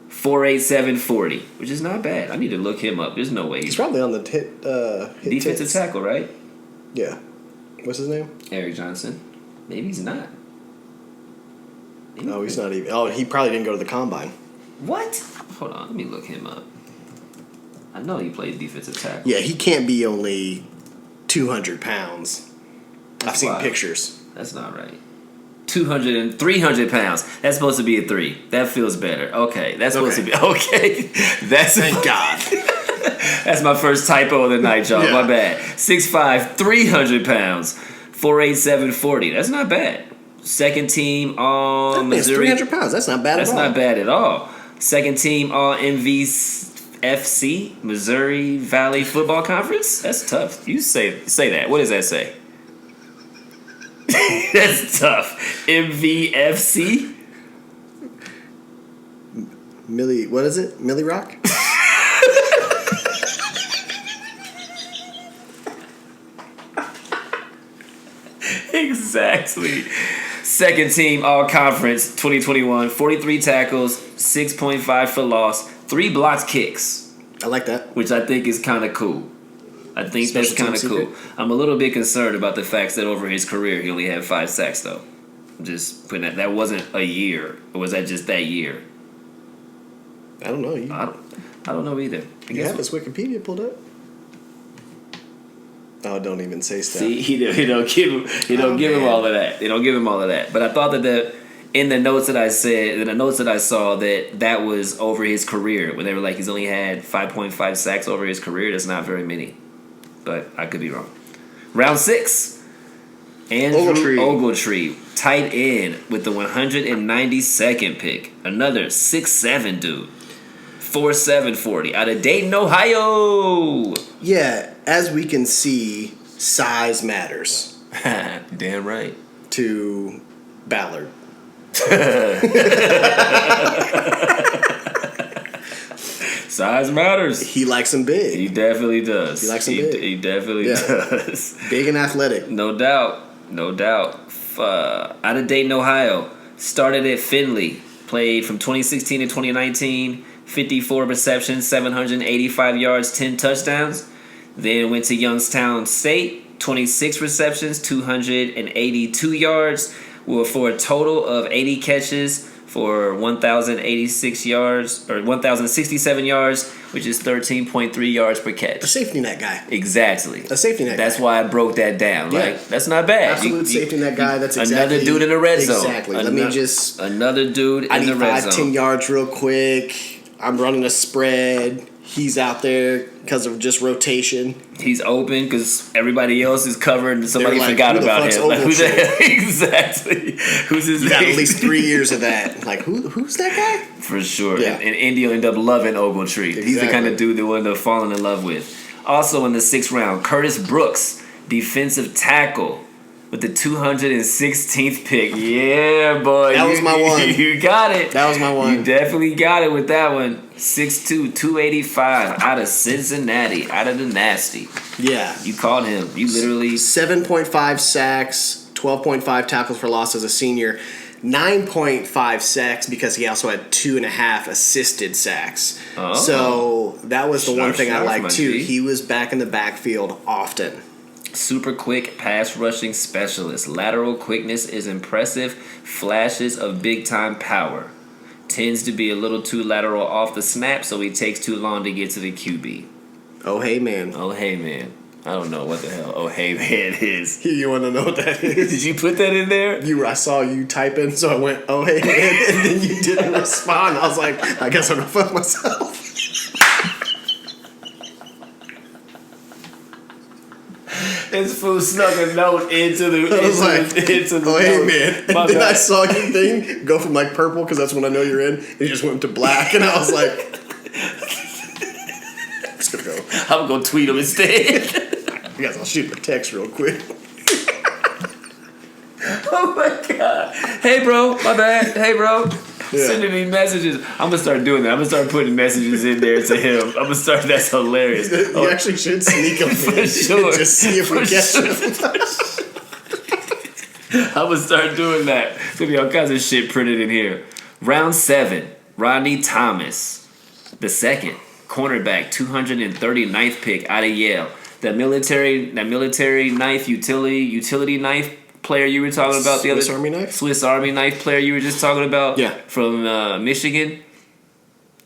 4'8", 40, which is not bad. I need to look him up. There's no way He's probably on the hit defensive tits. tackle, right? Yeah. What's his name? Eric Johnson. Maybe he's not. No, he's not even. Oh, he probably didn't go to the combine. What? Hold on. Let me look him up. I know he played defensive tackle. Yeah, he can't be only 200 pounds. I've seen pictures. That's not right. 200 and 300 pounds. That's supposed to be a 3. That feels better. Okay. That's supposed to be... Okay. Thank God. That's my first typo of the night, y'all. Yeah. My bad. 6'5", 300 pounds. 4'8", 40. That's not bad. Second team all Missouri. 300 pounds. That's not bad at all. That's not bad at all. Second team all MVFC, Missouri Valley Football Conference. That's tough. You say that. What does that say? That's tough. MVFC. Millie, what is it? Millie Rock? Exactly. Second team all conference 2021. 43 tackles, 6.5 for loss, 3 blocked kicks. I like that. Which I think is kind of cool. I think Special that's kind of team cool. secret. I'm a little bit concerned about the fact that over his career he only had 5 sacks though. Just putting that wasn't a year, or was that just that year? I don't know. I don't know either. You have his Wikipedia pulled up? Oh, don't even say stuff. See, he don't give him all of that. They don't give him all of that. But I thought that in the notes that I said, in the notes that I saw, that was over his career. When they were like he's only had 5.5 sacks over his career, that's not very many. But I could be wrong. Round 6. Andrew Ogletree, tight end with the 192nd pick. Another 6'7" dude. 4'7", 40 out of Dayton, Ohio. Yeah, as we can see, size matters Damn right. to Ballard. Size matters. He likes him big. He definitely does. He likes him big. He definitely does. Big and athletic. No doubt. Out of Dayton, Ohio. Started at Findlay. Played from 2016 to 2019. 54 receptions, 785 yards, 10 touchdowns. Then went to Youngstown State, 26 receptions, 282 yards, for a total of 80 catches for 1,086 yards, or 1,067 yards, which is 13.3 yards per catch. A safety net guy. Exactly. A safety net That's guy. why I broke that down. Yeah. Like, that's not bad. Absolute safety net guy. That's exactly. Another dude in the red zone. Exactly. Another dude in the red zone. 10 yards real quick. I'm running a spread. He's out there because of just rotation. He's open because everybody else is covered and somebody Like, forgot about him. Like, who the hell? Exactly. Who's his name? Got at least 3 years of that. Like, who's that guy? For sure. Yeah. And Indy will end up loving Ogletree. Exactly. He's the kind of dude they will end up falling in love with. Also in the 6th round, Curtis Brooks, defensive tackle, with the 216th pick. Yeah, boy. That was my one. You got it. That was my one. You definitely got it with that one. 6'2", 285, out of Cincinnati, out of the nasty. Yeah. You called him. You literally... 7.5 sacks, 12.5 tackles for loss as a senior, 9.5 sacks because he also had 2.5 assisted sacks. Oh. So that was the one thing I liked too. G. He was back in the backfield often. Super quick pass rushing specialist. Lateral quickness is impressive. Flashes of big time power. Tends to be a little too lateral off the snap, so he takes too long to get to the QB. Oh, hey, man. Oh, hey, man. I don't know what the hell oh, hey, man is. You want to know what that is? Did you put that in there? I saw you typing, so I went, oh, hey, man, and then you didn't respond. I was like, I guess I'm going to fuck myself. This fool snuck a note into the I was like, oh, hey, note. man. And My then bad. I saw your thing go from, like, purple, because that's when I know you're in, and it just went to black, and I was like, I'm just going to go. I'm going to tweet him instead. You guys, I'll shoot a text real quick. Oh, my God. Hey, bro. My bad. Hey, bro. Yeah. Sending me messages. I'm going to start doing that. I'm going to start putting messages in there to him. I'm going to start. That's hilarious. You actually should sneak them For in. sure. Just see if we For catch sure. them. I'm going to start doing that. There's going to be all kinds of shit printed in here. Round 7. Rodney Thomas, the second. Cornerback, 239th pick out of Yale. That military knife, utility knife player you were talking about the other Swiss Army knife? Swiss Army knife player you were just talking about. Yeah. From Michigan.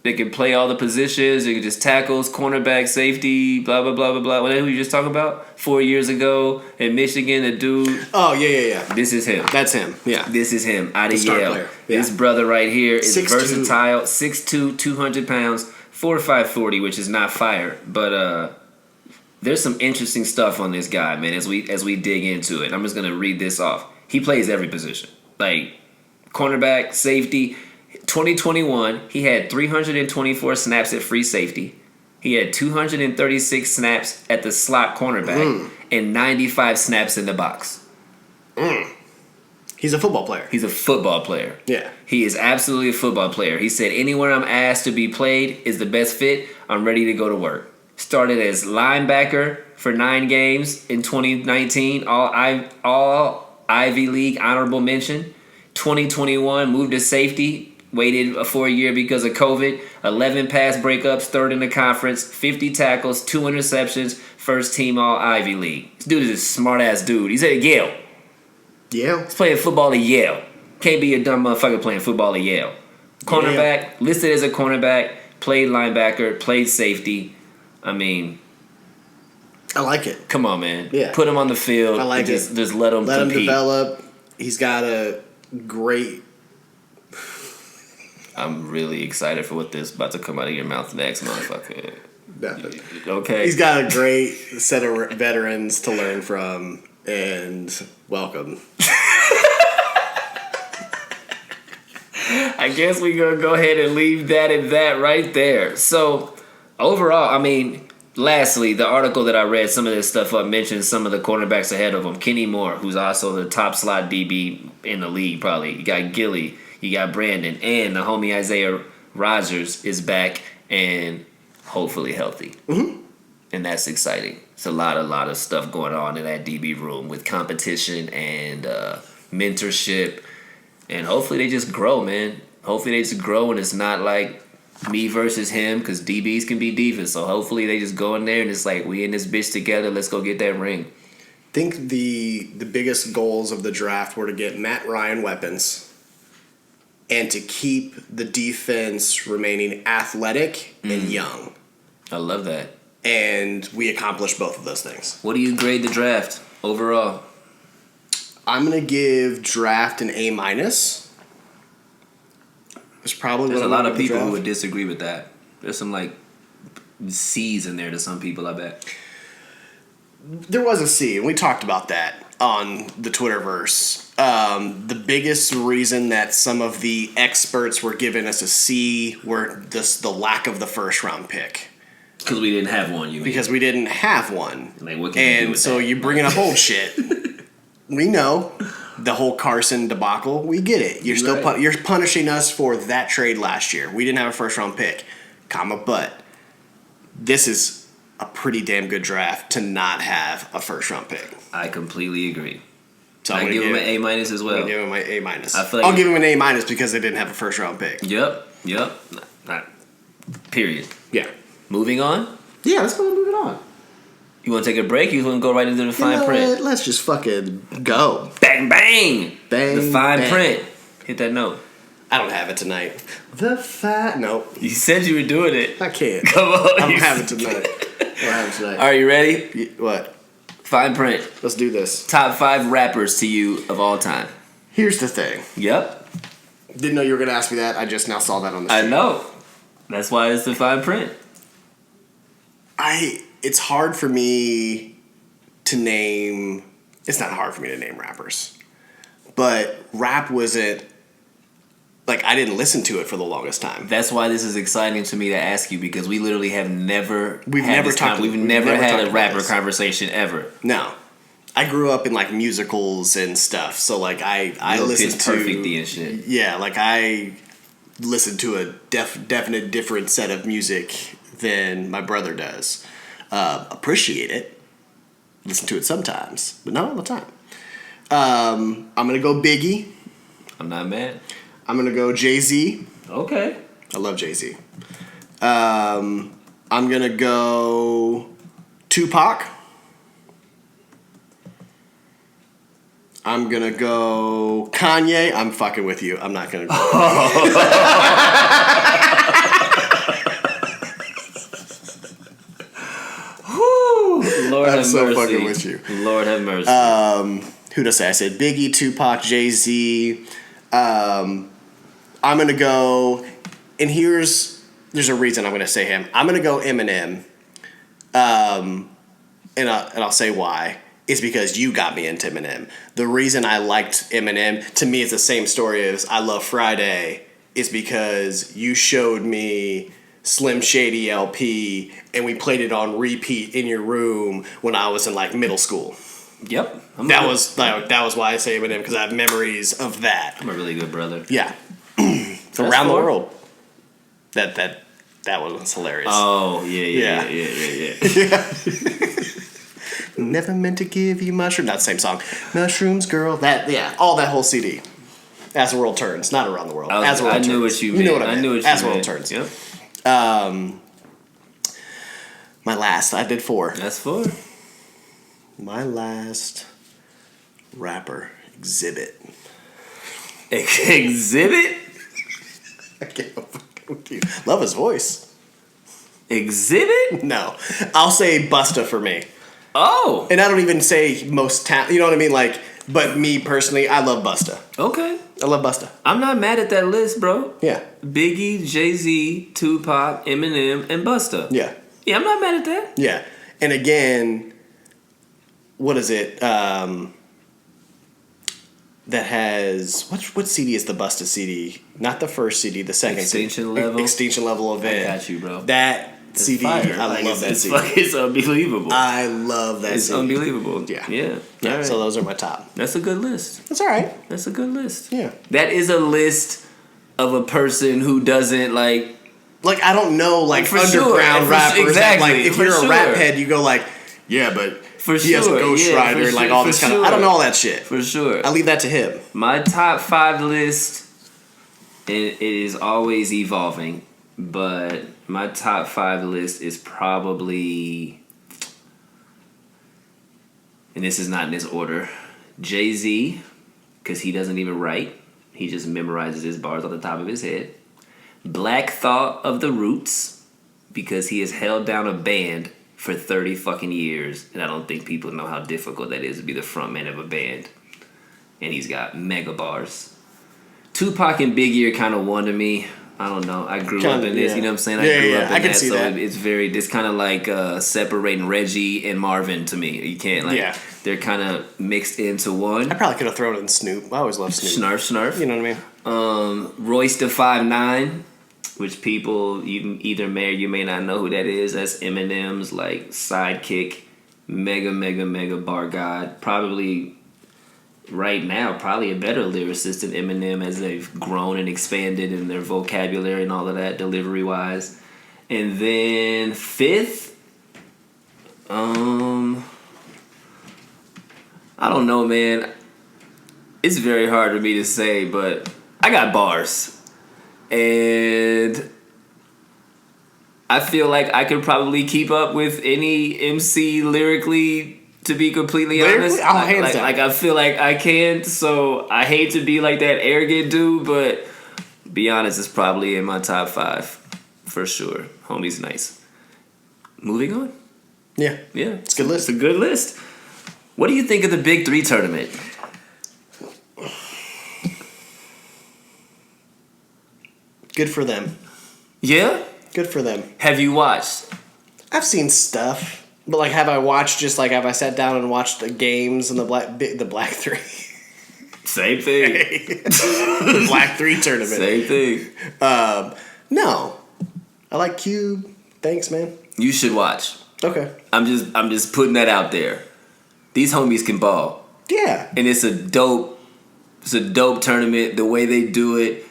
They can play all the positions. They can just tackles, cornerback, safety, blah blah blah blah blah. What who you just talking about? 4 years ago in Michigan, a dude. Oh, yeah. This is him. That's him. Yeah. This is him out of The star Yale. player. Yeah. This brother right here is 6'2". versatile. 6'2", 200 pounds, 4'5", 40, which is not fire, but there's some interesting stuff on this guy, man. As we dig into it, I'm just gonna read this off. He plays every position, like cornerback, safety. 2021, he had 324 snaps at free safety. He had 236 snaps at the slot cornerback and 95 snaps in the box. He's a football player. He's a football player. Yeah. He is absolutely a football player. He said, anywhere I'm asked to be played is the best fit. I'm ready to go to work. Started as linebacker for 9 games in 2019, all Ivy League honorable mention. 2021, moved to safety. Waited for a year because of COVID. 11 pass breakups, 3rd in the conference, 50 tackles, 2 interceptions, first team all Ivy League. This dude is a smart ass dude. He's at Yale. Yeah. He's playing football at Yale. Can't be a dumb motherfucker playing football at Yale. Cornerback, listed as a cornerback, played linebacker, played safety. I mean, I like it. come on, man. Yeah. Put him on the field. I like just, it. Just let him Let him compete. develop. He's got a great... I'm really excited for what this about to come out of your mouth next, motherfucker. Nothing. Okay. He's got a great set of veterans to learn from, and welcome. I guess we're going to go ahead and leave that at that right there. So, overall, I mean, lastly, the article that I read, some of this stuff up mentioned some of the cornerbacks ahead of him. Kenny Moore, who's also the top slot DB in the league, probably. You got Gilly, you got Brandon, and the homie Isaiah Rogers is back and hopefully healthy. Mm-hmm. And that's exciting. It's a lot of stuff going on in that DB room with competition and mentorship. And hopefully they just grow, man. Hopefully they just grow and it's not like me versus him, because DBs can be divas. So hopefully they just go in there and it's like, we in this bitch together. Let's go get that ring. I think the biggest goals of the draft were to get Matt Ryan weapons and to keep the defense remaining athletic and young. I love that. And we accomplished both of those things. What do you grade the draft overall? I'm going to give draft an A-. There's probably There's a lot of people who would disagree with that. There's some like C's in there to some people, I bet. There was a C, and we talked about that on the Twitterverse. The biggest reason that some of the experts were giving us a C were the lack of the first round pick. Because we didn't have one, you mean? Because we didn't have one. Like, what can you do with so that? you're bringing up old shit. We know the whole Carson debacle. We get it. You're still you're punishing us for that trade last year. We didn't have a first round pick, but this is a pretty damn good draft to not have a first round pick. I completely agree. So I give him an A- as well. I'm give him my A-. I feel like I'll give him an A- because they didn't have a first round pick. Yep. Period. Yeah. Moving on. Yeah, let's go move it on. You want to take a break? You want to go right into the fine print? Let's just fucking go. Bang, bang! Bang, the fine bang. print. Hit that note. I don't have it tonight. Nope. You said you were doing it. I can't. Come on. I don't have it tonight. Are you ready? What? Fine print. Let's do this. Top 5 rappers to you of all time. Here's the thing. Yep. Didn't know you were going to ask me that. I just now saw that on the street. I know. That's why it's the fine print. It's hard for me to name... It's not hard for me to name rappers. But rap wasn't... Like, I didn't listen to it for the longest time. That's why this is exciting to me to ask you, because we literally have never... We've never had a rapper conversation ever. No. I grew up in, like, musicals and stuff. So, like, I listened to... Perfectly and shit. Yeah, like, I listened to a definite different set of music than my brother does. Appreciate it. Listen to it sometimes, but not all the time. I'm going to go Biggie. I'm not mad. I'm going to go Jay-Z. Okay. I love Jay-Z. I'm going to go Tupac. I'm going to go Kanye. I'm fucking with you. I'm not going to go. Lord I'm have so mercy. fucking with you. Lord have mercy. Who did I say? I said Biggie, Tupac, Jay-Z. I'm going to go, and there's a reason I'm going to say him. I'm going to go Eminem, and I'll say why. It's because you got me into Eminem. The reason I liked Eminem, to me it's the same story as I Love Friday, is because you showed me Slim Shady LP, and we played it on repeat in your room when I was in like middle school. Yep. That was why I say Eminem, because I have memories of that. I'm a really good brother. Yeah. Around the world. That was hilarious. Oh, yeah. Never meant to give you mushrooms. Not the same song. Mushrooms, girl. All that whole CD. As the world turns, not around the world. As the world turns. I knew what you meant. You know what I meant. knew what you As the meant. world turns. Yep. My last. I did 4. That's 4. My last rapper, Exhibit. Exhibit? I can't fucking with you. Love his voice. Exhibit? No. I'll say Busta for me. Oh. And I don't even say most talent. You know what I mean? Like, but me personally, I love Busta. Okay. I love Busta. I'm not mad at that list, bro. Yeah. Biggie, Jay-Z, Tupac, Eminem, and Busta. Yeah. Yeah, I'm not mad at that. Yeah. And again, what is it? That has what CD is the Busta CD? Not the first CD, the second Extinction CD. Level. Extinction Level event. I got you, bro. That It's CD, fire. I love that CD. It's unbelievable. I love that It's CD. unbelievable. Yeah. Yeah. Yeah. All right. So those are my top. That's a good list. That's all right. That's a good list. Yeah. That is a list of a person who doesn't like. Like I don't know like For underground sure. rappers. Exactly. That, like if For you're a sure. rap head, you go like, yeah, but For he has a sure. Ghost Yeah, Rider for and like sure. all this For kind of. I don't sure. know all that shit. For sure. I leave that to him. My top 5 list, it is always evolving. But my top 5 list is probably, and this is not in this order, Jay-Z, because he doesn't even write. He just memorizes his bars off the top of his head. Black Thought of the Roots, because he has held down a band for 30 fucking years, and I don't think people know how difficult that is to be the frontman of a band. And he's got mega bars. Tupac and Biggie are kind of one to me. I don't know. I grew up in this. You know what I'm saying? I grew up in that. So it's kind of like separating Reggie and Marvin to me. You can't they're kind of mixed into one. I probably could have thrown in Snoop. I always loved Snoop. Snarf. You know what I mean? Royce da 5'9", which people you either may or you may not know who that is. That's Eminem's like sidekick, mega bar god. Probably right now, probably a better lyricist than Eminem as they've grown and expanded in their vocabulary and all of that, delivery-wise. And then 5th, I don't know, man. It's very hard for me to say, but I got bars. And I feel like I could probably keep up with any MC lyrically, to be completely honest. I feel like I can, so I hate to be like that arrogant dude, but be honest, it's probably in my top 5 for sure. Homie's nice. Moving on. Yeah, it's a good list. It's a good list. What do you think of the Big 3 tournament? Good for them. Yeah? Good for them. Have you watched? I've seen stuff. But like, have I watched have I sat down and watched the games and the Black 3? Same thing. The Black 3 tournament. Same thing. No. I like Cube. Thanks, man. You should watch. Okay. I'm just putting that out there. These homies can ball. Yeah. And it's a dope tournament. The way they do it.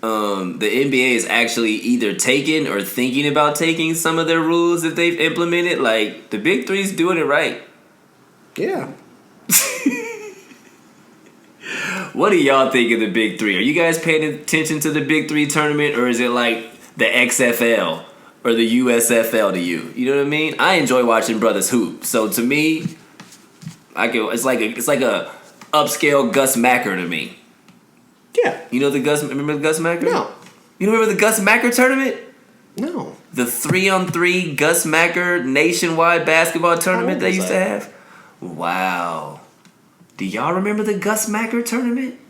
The NBA is actually either taking or thinking about taking some of their rules that they've implemented. Like, the Big 3's doing it right. Yeah. What do y'all think of the Big 3? Are you guys paying attention to the Big 3 tournament, or is it like the XFL or the USFL to you? You know what I mean? I enjoy watching brothers hoop. So to me, it's like a upscale Gus Macker to me. Yeah. You know remember the Gus Macker? No. You don't remember the Gus Macker tournament? No. The 3-on-3 Gus Macker nationwide basketball tournament they used to have? Wow. Do y'all remember the Gus Macker tournament?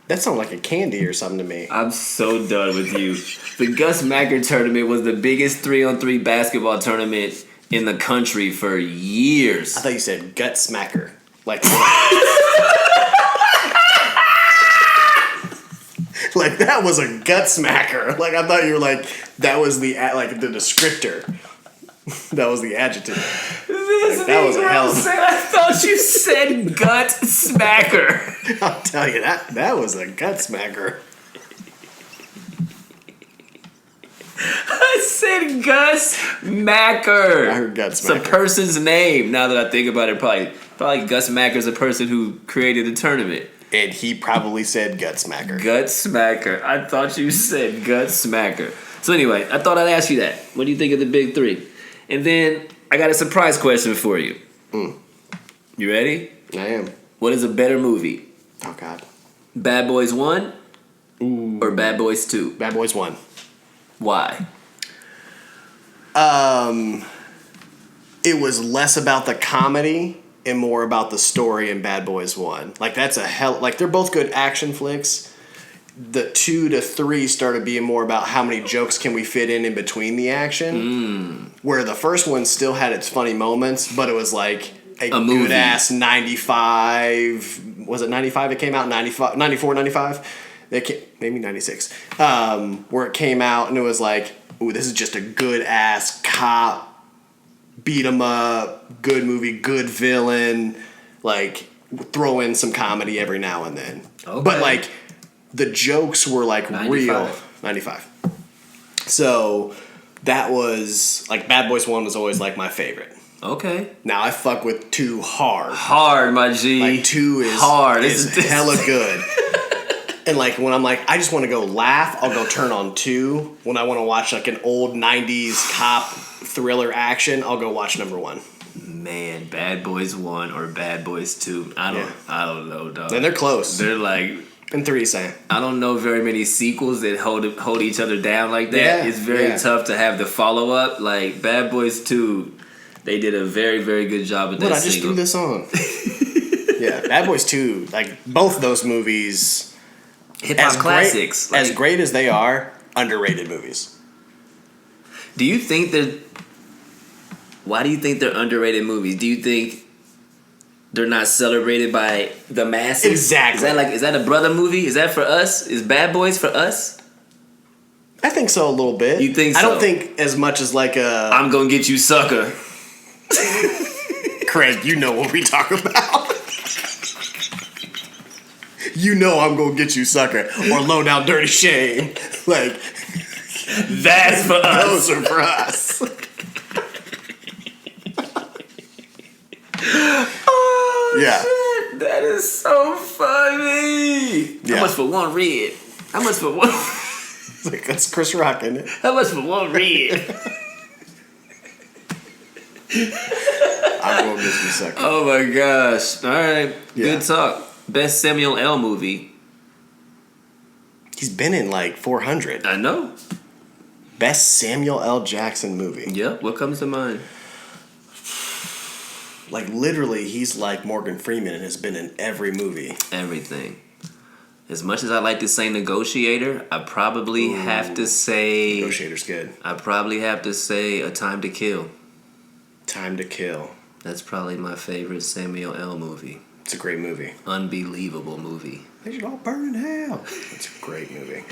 That sounds like a candy or something to me. I'm so done with you. The Gus Macker tournament was the biggest 3-on-3 basketball tournament in the country for years. I thought you said gut smacker. Like like that was a gut smacker. Like I thought you were like that was the descriptor. That was the adjective. That was a hell of a... I thought you said gut smacker. I'll tell you that was a gut smacker. I said Gus Macker. I heard Gus Macker. It's a person's name. Now that I think about it, probably Gus Macker's a person who created the tournament. And he probably said gut smacker. Gut smacker. I thought you said gut smacker. So anyway, I thought I'd ask you that. What do you think of the Big 3? And then I got a surprise question for you. You ready? I am. What is a better movie? Oh, God. Bad Boys 1 or Bad Boys 2? Bad Boys 1. Why? It was less about the comedy and more about the story in Bad Boys 1. Like, that's they're both good action flicks. The 2 to 3 started being more about how many jokes can we fit in between the action. Where the first one still had its funny moments, but it was like a good ass 95. Was it 95 it came out? 95, 94, 95? Maybe 96. Where it came out and it was like, ooh, this is just a good ass cop, beat 'em up, good movie, good villain. Like, throw in some comedy every now and then. Okay. But like, the jokes were like 95. Real. 95. So that was like Bad Boys 1 was always like my favorite. Okay. Now I fuck with 2 hard. Hard, my G. Like 2 is hard. Is hella good. And like when I'm like, I just want to go laugh, I'll go turn on 2. When I want to watch like an old 90s cop thriller action, I'll go watch number 1. Man, Bad Boys 1 or Bad Boys 2. I don't know, dog. And they're close. They're like... And 3, same. I don't know very many sequels that hold each other down like that. Yeah, It's very tough to have the follow-up. Like, Bad Boys 2, they did a very, very good job with that I just threw this on. Yeah, Bad Boys 2, like, both of those movies... Hip-hop classics. As great as they are, underrated movies. Do you think that... Why do you think they're underrated movies? Do you think they're not celebrated by the masses? Exactly. Is that a brother movie? Is that for us? Is Bad Boys for us? I think so a little bit. You think so? I don't think as much as like a... I'm gonna get you, sucker. Craig, you know what we talk about. You know I'm gonna get you, sucker. Or Low Down Dirty Shame. Like... That's for us. Those are for us. Oh, yeah. shit. That is so funny. Yeah. How much for one red? How much for one? Like, that's Chris Rock, isn't it? How much for one red? I'm gonna get you, sucker. Oh my gosh! All right, Yeah. Good talk. Best Samuel L. movie. He's been in like 400. I know. Best Samuel L. Jackson movie. Yep. What comes to mind? Like, literally, he's like Morgan Freeman and has been in every movie. Everything. As much as I like to say Negotiator, I probably have to say... Negotiator's good. I probably have to say A Time to Kill. Time to Kill. That's probably my favorite Samuel L. movie. It's a great movie. Unbelievable movie. They should all burn in hell. It's a great movie.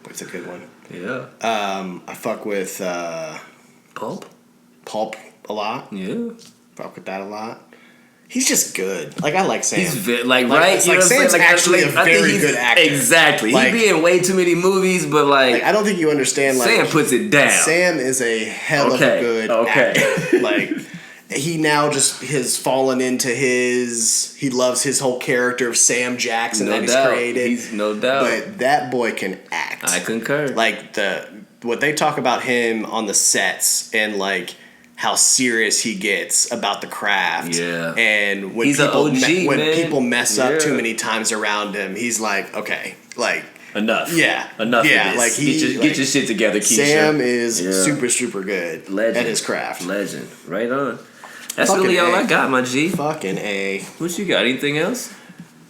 It's a good one. Yeah. I fuck with Pulp? Pulp a lot. Yeah. Fuck with that a lot. He's just good. Like, I like Sam. He's right. It's like Sam's actually a very good actor. Exactly. Like, He be in way too many movies, but like I don't think you understand. Like, Sam puts it down. Sam is a hell of a good actor. Like, he now just has fallen into his. He loves his whole character of Sam Jackson that he's created. He's no doubt. But that boy can act. I concur. Like what they talk about him on the sets and like how serious he gets about the craft. Yeah. And when He's people an OG, when man. people mess up too many times around him, he's like, okay, like enough. Yeah. Enough Yeah. of this. Like get your shit together, Keisha. Sam is super good Legend. at his craft. Legend. Right on. That's Fucking really all A. I got, my G. Fucking A. What you got? Anything else?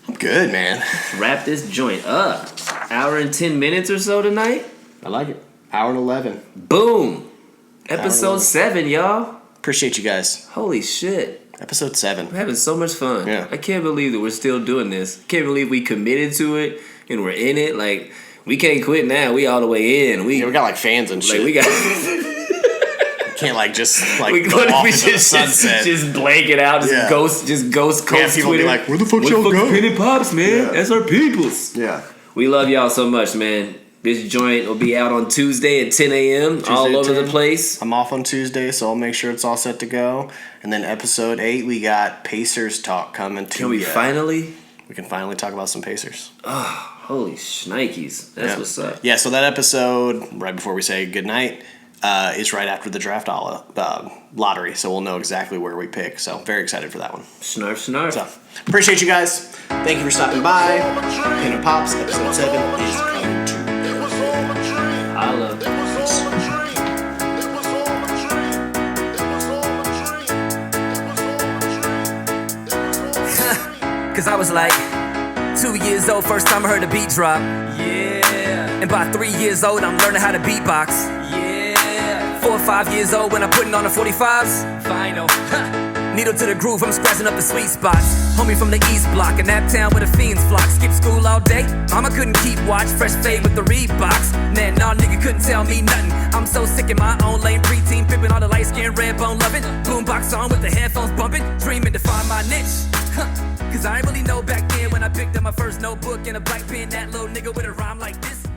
I'm good, man. Wrap this joint up. Hour and 10 minutes or so tonight. I like it. Hour and 11. Boom. Episode 11. 7, y'all. Appreciate you guys. Holy shit. Episode 7. We're having so much fun. Yeah. I can't believe that we're still doing this. Can't believe we committed to it and we're in it. Like, we can't quit now. We all the way in. We got like fans and shit. We got. Can't like just like we go off we into the sunset. Just blank it out. Just ghost coast people Twitter. be like, where the fuck y'all go? Penn Pops, man. Yeah. That's our peoples. Yeah. We love y'all so much, man. This joint will be out on Tuesday at 10 a.m. all over the place. I'm off on Tuesday, so I'll make sure it's all set to go. And then episode 8, we got Pacers talk coming to Can we finally? We can finally talk about some Pacers. Oh, holy shnikes. That's what's up. Yeah, so that episode, right before we say goodnight, is right after the draft lottery, so we'll know exactly where we pick. So very excited for that one. Snarf. So appreciate you guys. Thank you for stopping by. Penn Pops, episode 7 is coming to Holla. Cause I was like 2 years old, first time I heard a beat drop. Yeah. And by 3 years old, I'm learning how to beatbox. Yeah. 4 or 5 years old when I'm putting on the 45s. Final. Needle to the groove, I'm scratching up the sweet spots. Homie from the East Block, a nap town where the fiends flock. Skip school all day, mama couldn't keep watch. Fresh fade with the Reeboks. Man, nah, nigga couldn't tell me nothing. I'm so sick in my own lane, preteen, pimping all the light skin, red bone loving. Boombox on with the headphones bumping, dreaming to find my niche. Cause I ain't really know back then when I picked up my first notebook and a black pen, that little nigga with a rhyme like this.